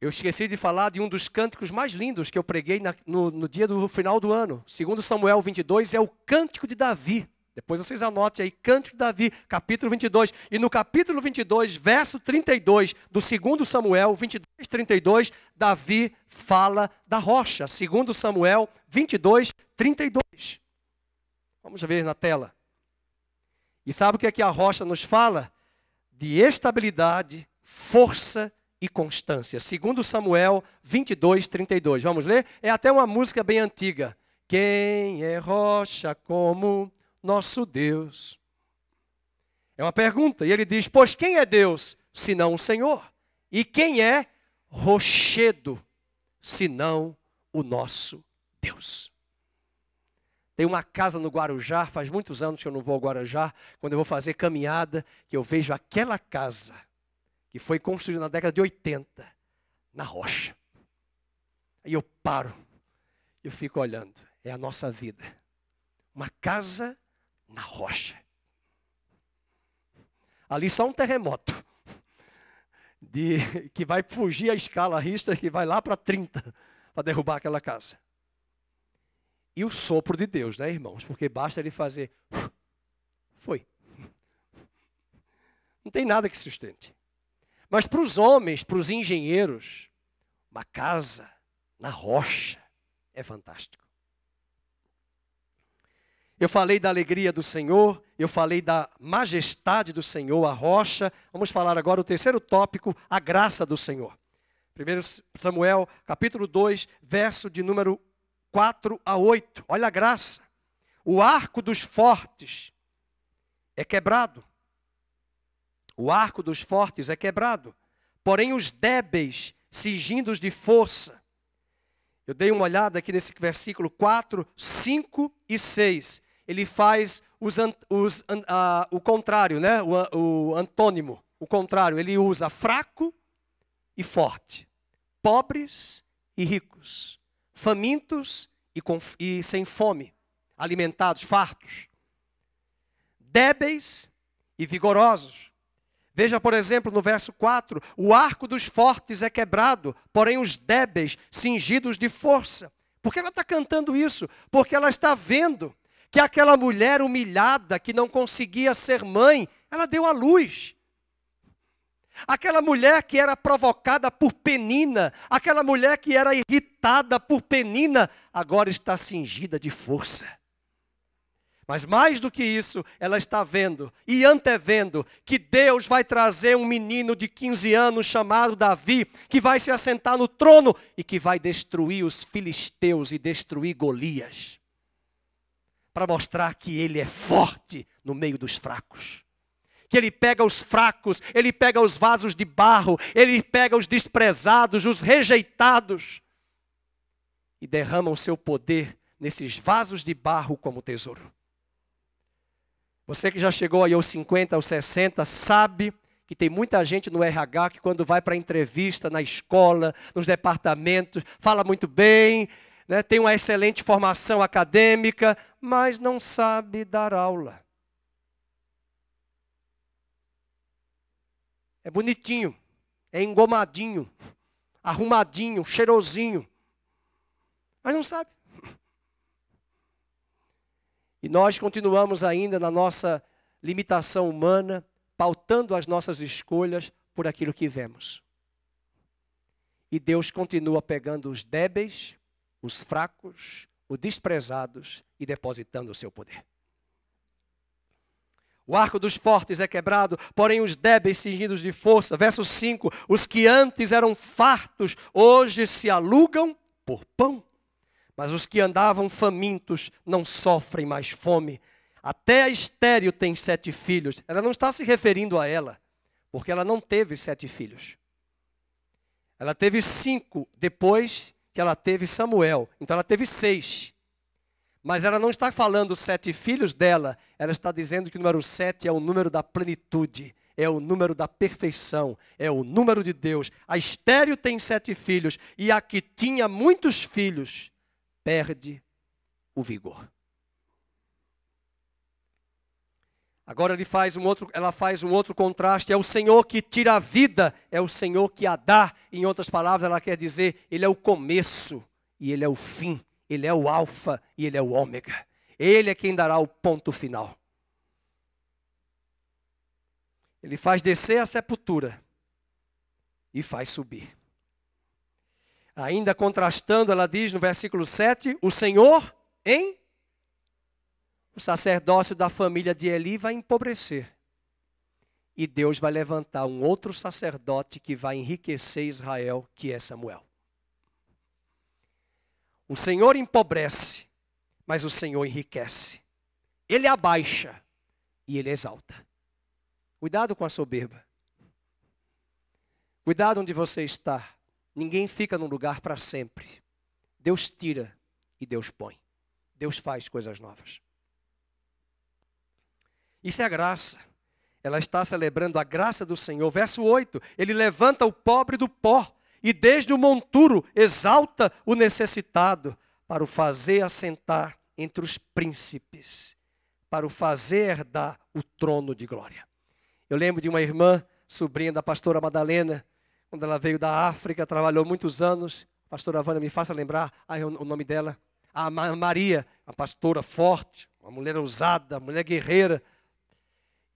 Eu esqueci de falar de um dos cânticos mais lindos que eu preguei no dia do final do ano. Segundo Samuel 22, é o Cântico de Davi. Depois vocês anotem aí, Cântico de Davi, capítulo 22. E no capítulo 22, verso 32, do segundo Samuel 22, 32, Davi fala da rocha. Segundo Samuel 22, 32. Vamos ver na tela. E sabe o que é que a rocha nos fala? De estabilidade, força e constância. Segundo Samuel 22, 32. Vamos ler? É até uma música bem antiga. Quem é rocha como nosso Deus? É uma pergunta. E ele diz, pois quem é Deus, senão o Senhor? E quem é rochedo, senão o nosso Deus. Tem uma casa no Guarujá, faz muitos anos que eu não vou ao Guarujá, quando eu vou fazer caminhada, que eu vejo aquela casa, que foi construída na década de 80, na rocha. Aí eu paro, eu fico olhando, é a nossa vida. Uma casa na rocha. Ali só um terremoto, que vai fugir a escala Richter, que vai lá para 30, para derrubar aquela casa. E o sopro de Deus, né, irmãos? Porque basta ele fazer, foi. Não tem nada que sustente. Mas para os homens, para os engenheiros, uma casa na rocha é fantástico. Eu falei da alegria do Senhor, eu falei da majestade do Senhor, a rocha. Vamos falar agora o terceiro tópico, a graça do Senhor. 1 Samuel, capítulo 2, verso de número 4 a 8. Olha a graça. O arco dos fortes é quebrado. O arco dos fortes é quebrado. Porém os débeis, cingidos de força. Eu dei uma olhada aqui nesse versículo 4, 5 e 6. Ele faz o contrário, né? O antônimo, o contrário. Ele usa fraco e forte, pobres e ricos, famintos e sem fome, alimentados, fartos, débeis e vigorosos. Veja, por exemplo, no verso 4, o arco dos fortes é quebrado, porém os débeis cingidos de força. Por que ela está cantando isso? Porque ela está vendo que aquela mulher humilhada, que não conseguia ser mãe, ela deu à luz. Aquela mulher que era provocada por Penina, aquela mulher que era irritada por Penina, agora está cingida de força. Mas mais do que isso, ela está vendo e antevendo que Deus vai trazer um menino de 15 anos chamado Davi, que vai se assentar no trono e que vai destruir os filisteus e destruir Golias. Para mostrar que ele é forte no meio dos fracos. Que ele pega os fracos, ele pega os vasos de barro, ele pega os desprezados, os rejeitados e derrama o seu poder nesses vasos de barro como tesouro. Você que já chegou aí aos 50, aos 60, sabe que tem muita gente no RH que quando vai para entrevista na escola, nos departamentos, fala muito bem, né, tem uma excelente formação acadêmica, mas não sabe dar aula. É bonitinho, é engomadinho, arrumadinho, cheirosinho, mas não sabe. E nós continuamos ainda na nossa limitação humana, pautando as nossas escolhas por aquilo que vemos. E Deus continua pegando os débeis, os fracos, os desprezados e depositando o seu poder. O arco dos fortes é quebrado, porém os débeis cingidos de força. Verso 5, os que antes eram fartos, hoje se alugam por pão. Mas os que andavam famintos não sofrem mais fome. Até a estéril tem 7 filhos. Ela não está se referindo a ela, porque ela não teve 7 filhos. Ela teve 5 depois que ela teve Samuel. Então ela teve 6. Mas ela não está falando 7 filhos dela. Ela está dizendo que o número 7 é o número da plenitude. É o número da perfeição. É o número de Deus. A estéril tem 7 filhos. E a que tinha muitos filhos perde o vigor. Agora ela faz um outro contraste. É o Senhor que tira a vida, é o Senhor que a dá. Em outras palavras, ela quer dizer, Ele é o começo e Ele é o fim. Ele é o alfa e Ele é o ômega. Ele é quem dará o ponto final. Ele faz descer a sepultura e faz subir. Ainda contrastando, ela diz no versículo 7, o Senhor o sacerdócio da família de Eli vai empobrecer. E Deus vai levantar um outro sacerdote que vai enriquecer Israel, que é Samuel. O Senhor empobrece, mas o Senhor enriquece. Ele abaixa e Ele exalta. Cuidado com a soberba. Cuidado onde você está. Ninguém fica num lugar para sempre. Deus tira e Deus põe. Deus faz coisas novas. Isso é a graça. Ela está celebrando a graça do Senhor. Verso 8, ele levanta o pobre do pó e desde o monturo exalta o necessitado para o fazer assentar entre os príncipes, para o fazer herdar o trono de glória. Eu lembro de uma irmã, sobrinha da pastora Madalena, quando ela veio da África, trabalhou muitos anos. A pastora Vânia, me faça lembrar o nome dela. A Maria, uma pastora forte, uma mulher ousada, uma mulher guerreira.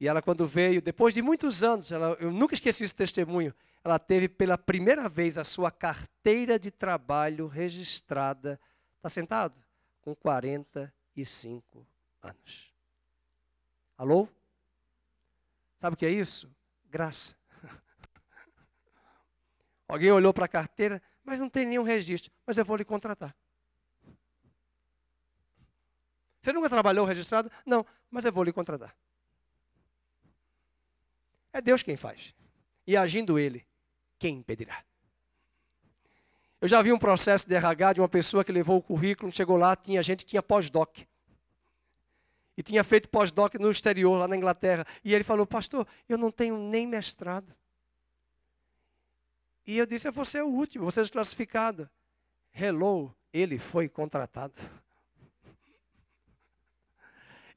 E ela, quando veio, depois de muitos anos, eu nunca esqueci esse testemunho, ela teve pela primeira vez a sua carteira de trabalho registrada. Está sentado? Com 45 anos. Alô? Sabe o que é isso? Graça. Alguém olhou para a carteira, mas não tem nenhum registro. Mas eu vou lhe contratar. Você nunca trabalhou registrado? Não, mas eu vou lhe contratar. É Deus quem faz. E agindo Ele, quem impedirá? Eu já vi um processo de RH de uma pessoa que levou o currículo, chegou lá, tinha gente que tinha pós-doc. E tinha feito pós-doc no exterior, lá na Inglaterra. E ele falou, pastor, eu não tenho nem mestrado. E eu disse, você é o último, você é desclassificado. Hello, ele foi contratado.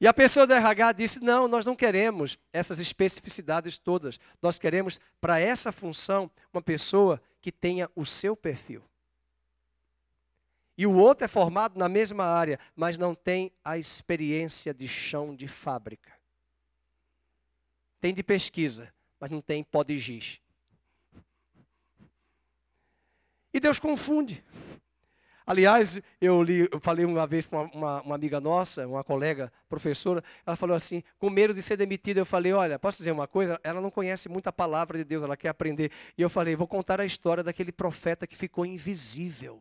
E a pessoa do RH disse, não, nós não queremos essas especificidades todas. Nós queremos, para essa função, uma pessoa que tenha o seu perfil. E o outro é formado na mesma área, mas não tem a experiência de chão de fábrica. Tem de pesquisa, mas não tem pó de giz. E Deus confunde. Aliás, eu falei uma vez para uma amiga nossa, uma colega professora, ela falou assim, com medo de ser demitida, eu falei, olha, posso dizer uma coisa? Ela não conhece muito a palavra de Deus, ela quer aprender. E eu falei, vou contar a história daquele profeta que ficou invisível.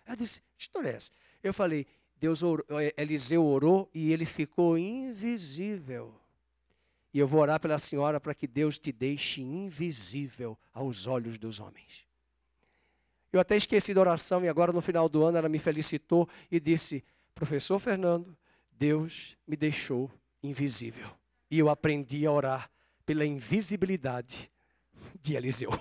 Ela disse, que história é essa? Eu falei, Eliseu orou e ele ficou invisível. E eu vou orar pela senhora para que Deus te deixe invisível aos olhos dos homens. Eu até esqueci da oração e agora no final do ano ela me felicitou e disse, professor Fernando, Deus me deixou invisível. E eu aprendi a orar pela invisibilidade de Eliseu.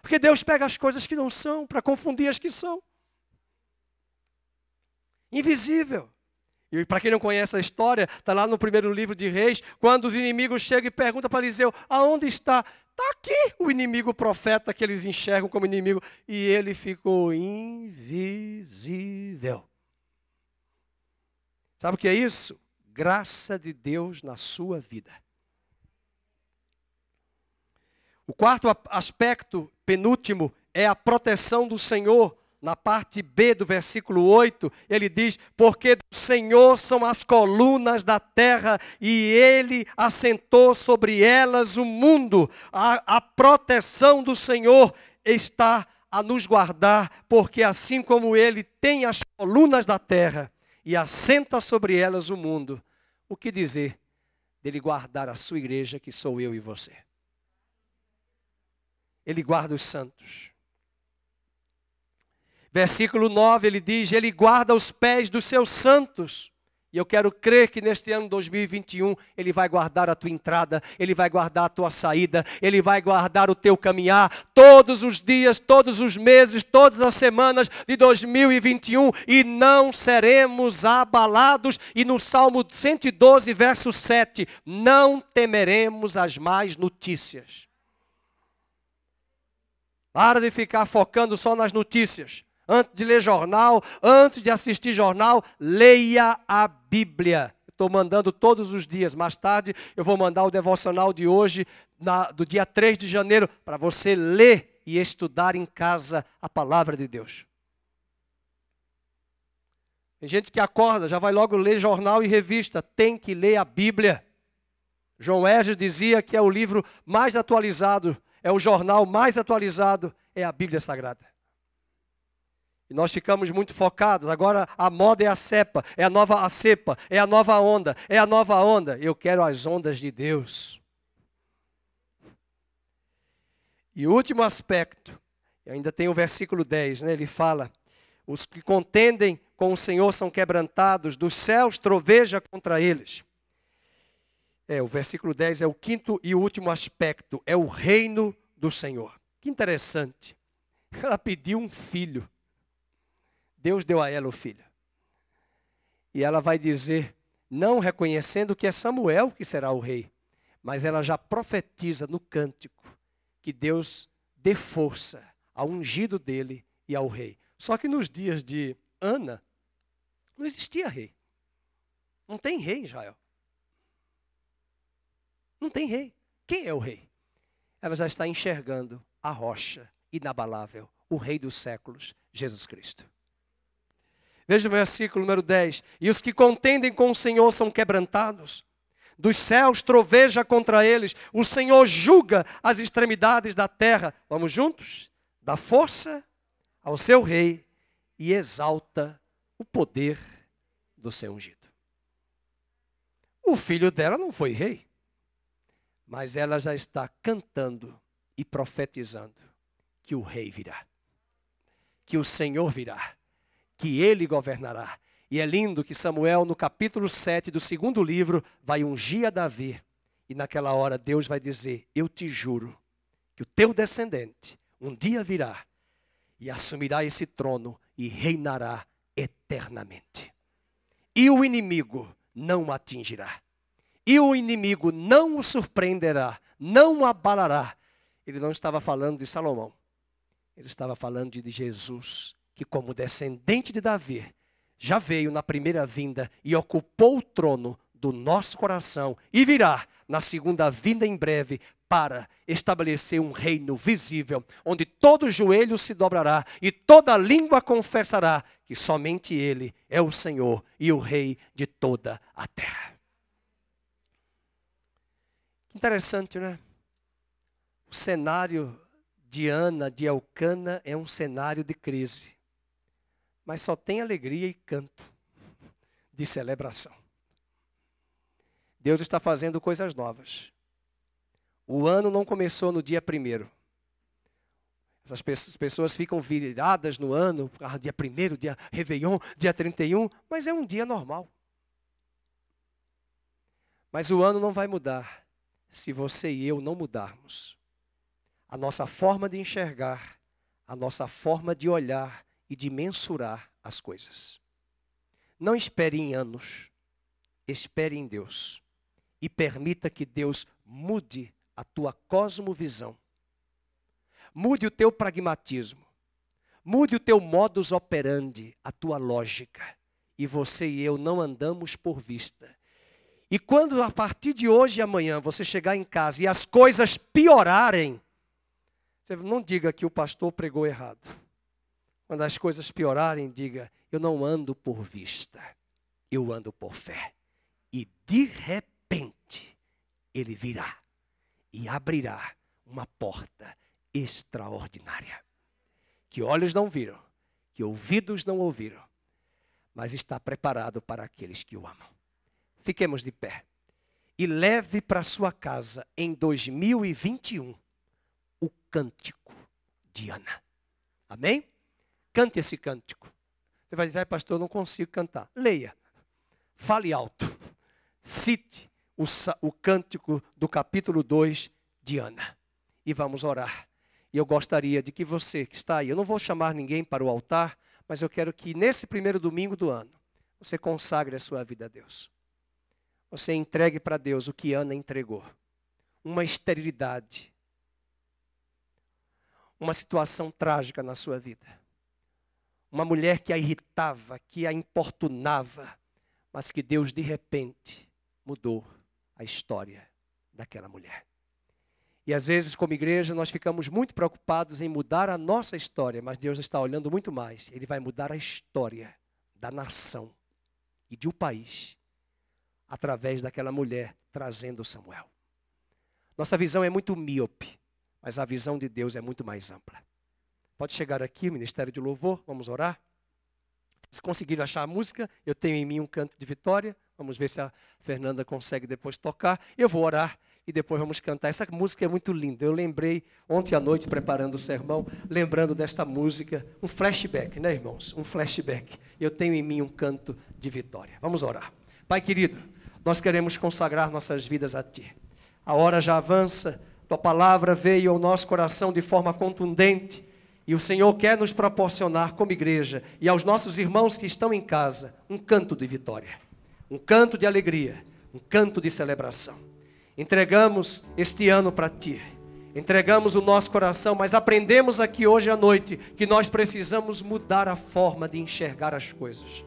Porque Deus pega as coisas que não são para confundir as que são. Invisível. E para quem não conhece a história, está lá no primeiro livro de Reis, quando os inimigos chegam e perguntam para Eliseu, aonde está? Está aqui o inimigo profeta que eles enxergam como inimigo. E ele ficou invisível. Sabe o que é isso? Graça de Deus na sua vida. O quarto aspecto, penúltimo, é a proteção do Senhor. Na parte B do versículo 8, ele diz, porque do Senhor são as colunas da terra e Ele assentou sobre elas o mundo. A proteção do Senhor está a nos guardar, porque assim como Ele tem as colunas da terra e assenta sobre elas o mundo, o que dizer dele guardar a sua igreja, que sou eu e você? Ele guarda os santos. Versículo 9, ele diz, ele guarda os pés dos seus santos. E eu quero crer que neste ano 2021, ele vai guardar a tua entrada, ele vai guardar a tua saída, ele vai guardar o teu caminhar, todos os dias, todos os meses, todas as semanas de 2021, e não seremos abalados. E no Salmo 112, verso 7, não temeremos as más notícias. Para de ficar focando só nas notícias. Antes de ler jornal, antes de assistir jornal, leia a Bíblia. Estou mandando todos os dias. Mais tarde eu vou mandar o devocional de hoje, do dia 3 de janeiro, para você ler e estudar em casa a palavra de Deus. Tem gente que acorda, já vai logo ler jornal e revista. Tem que ler a Bíblia. João Erges dizia que é o livro mais atualizado, é o jornal mais atualizado, é a Bíblia Sagrada. E nós ficamos muito focados. Agora a moda é a cepa, é a nova cepa, é a nova onda, é a nova onda. Eu quero as ondas de Deus. E o último aspecto, ainda tem o versículo 10, né? Ele fala: os que contendem com o Senhor são quebrantados, dos céus troveja contra eles. O versículo 10 é o quinto e último aspecto, é o reino do Senhor. Que interessante. Ela pediu um filho. Deus deu a ela o filho. E ela vai dizer, não reconhecendo que é Samuel que será o rei, mas ela já profetiza no cântico que Deus dê força ao ungido dele e ao rei. Só que nos dias de Ana, não existia rei. Não tem rei em Israel. Não tem rei. Quem é o rei? Ela já está enxergando a rocha inabalável, o rei dos séculos, Jesus Cristo. Veja o versículo número 10. E os que contendem com o Senhor são quebrantados. Dos céus troveja contra eles. O Senhor julga as extremidades da terra. Vamos juntos? Dá força ao seu rei e exalta o poder do seu ungido. O filho dela não foi rei, mas ela já está cantando e profetizando que o rei virá, que o Senhor virá, que ele governará. E é lindo que Samuel, no capítulo 7 do segundo livro, vai ungir a Davi. E naquela hora Deus vai dizer, eu te juro que o teu descendente um dia virá e assumirá esse trono e reinará eternamente. E o inimigo não o atingirá. E o inimigo não o surpreenderá, não o abalará. Ele não estava falando de Salomão. Ele estava falando de Jesus, que como descendente de Davi, já veio na primeira vinda e ocupou o trono do nosso coração e virá na segunda vinda em breve para estabelecer um reino visível, onde todo joelho se dobrará e toda língua confessará que somente Ele é o Senhor e o Rei de toda a terra. Interessante, né? O cenário de Ana, de Elcana, é um cenário de crise. Mas só tem alegria e canto de celebração. Deus está fazendo coisas novas. O ano não começou no dia 1º. Essas pessoas ficam viradas no ano, dia 1º, dia Réveillon, dia 31, mas é um dia normal. Mas o ano não vai mudar se você e eu não mudarmos. A nossa forma de enxergar, a nossa forma de olhar e de mensurar as coisas. Não espere em anos, espere em Deus. E permita que Deus mude a tua cosmovisão. Mude o teu pragmatismo. Mude o teu modus operandi, a tua lógica. E você e eu não andamos por vista. E quando a partir de hoje e amanhã você chegar em casa e as coisas piorarem, você não diga que o pastor pregou errado. Quando as coisas piorarem, diga, eu não ando por vista, eu ando por fé. E de repente, ele virá e abrirá uma porta extraordinária. Que olhos não viram, que ouvidos não ouviram, mas está preparado para aqueles que o amam. Fiquemos de pé. E leve para sua casa em 2021 o cântico de Ana. Amém? Cante esse cântico. Você vai dizer, pastor, eu não consigo cantar. Leia. Fale alto. Cite o cântico do capítulo 2 de Ana. E vamos orar. E eu gostaria de que você que está aí, eu não vou chamar ninguém para o altar, mas eu quero que nesse primeiro domingo do ano, você consagre a sua vida a Deus. Você entregue para Deus o que Ana entregou. Uma esterilidade. Uma situação trágica na sua vida. Uma mulher que a irritava, que a importunava, mas que Deus de repente mudou a história daquela mulher. E às vezes como igreja nós ficamos muito preocupados em mudar a nossa história, mas Deus está olhando muito mais. Ele vai mudar a história da nação e de um país através daquela mulher trazendo Samuel. Nossa visão é muito míope, mas a visão de Deus é muito mais ampla. Pode chegar aqui, o Ministério de Louvor, vamos orar. Se conseguirem achar a música, eu tenho em mim um canto de vitória. Vamos ver se a Fernanda consegue depois tocar. Eu vou orar e depois vamos cantar. Essa música é muito linda. Eu lembrei ontem à noite, preparando o sermão, lembrando desta música, um flashback, né, irmãos? Um flashback. Eu tenho em mim um canto de vitória. Vamos orar. Pai querido, nós queremos consagrar nossas vidas a Ti. A hora já avança, Tua palavra veio ao nosso coração de forma contundente, e o Senhor quer nos proporcionar como igreja e aos nossos irmãos que estão em casa um canto de vitória, um canto de alegria, um canto de celebração. Entregamos este ano para Ti, entregamos o nosso coração, mas aprendemos aqui hoje à noite que nós precisamos mudar a forma de enxergar as coisas,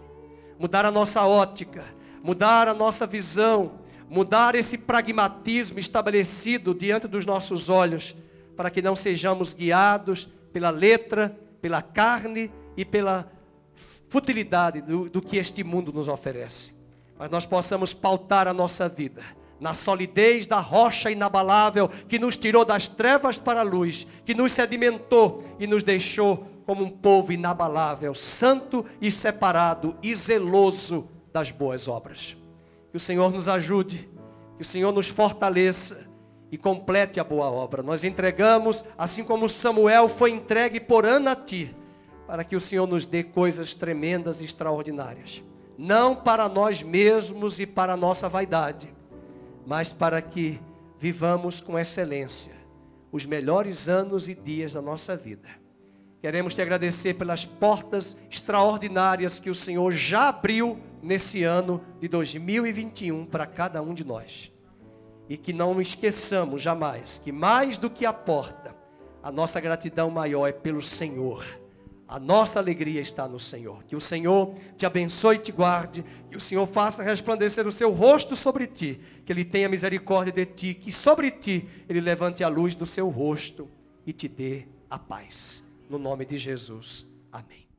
mudar a nossa ótica, mudar a nossa visão, mudar esse pragmatismo estabelecido diante dos nossos olhos, para que não sejamos guiados pela letra, pela carne e pela futilidade do que este mundo nos oferece. Mas nós possamos pautar a nossa vida na solidez da rocha inabalável que nos tirou das trevas para a luz, que nos sedimentou e nos deixou como um povo inabalável, santo e separado e zeloso das boas obras. Que o Senhor nos ajude, que o Senhor nos fortaleça e complete a boa obra. Nós entregamos, assim como Samuel foi entregue por Ana a Ti, para que o Senhor nos dê coisas tremendas e extraordinárias. Não para nós mesmos e para a nossa vaidade, mas para que vivamos com excelência os melhores anos e dias da nossa vida. Queremos Te agradecer pelas portas extraordinárias que o Senhor já abriu nesse ano de 2021 para cada um de nós. E que não esqueçamos jamais que mais do que a porta, a nossa gratidão maior é pelo Senhor. A nossa alegria está no Senhor. Que o Senhor te abençoe e te guarde. Que o Senhor faça resplandecer o seu rosto sobre ti. Que Ele tenha misericórdia de ti. Que sobre ti Ele levante a luz do seu rosto e te dê a paz. No nome de Jesus. Amém.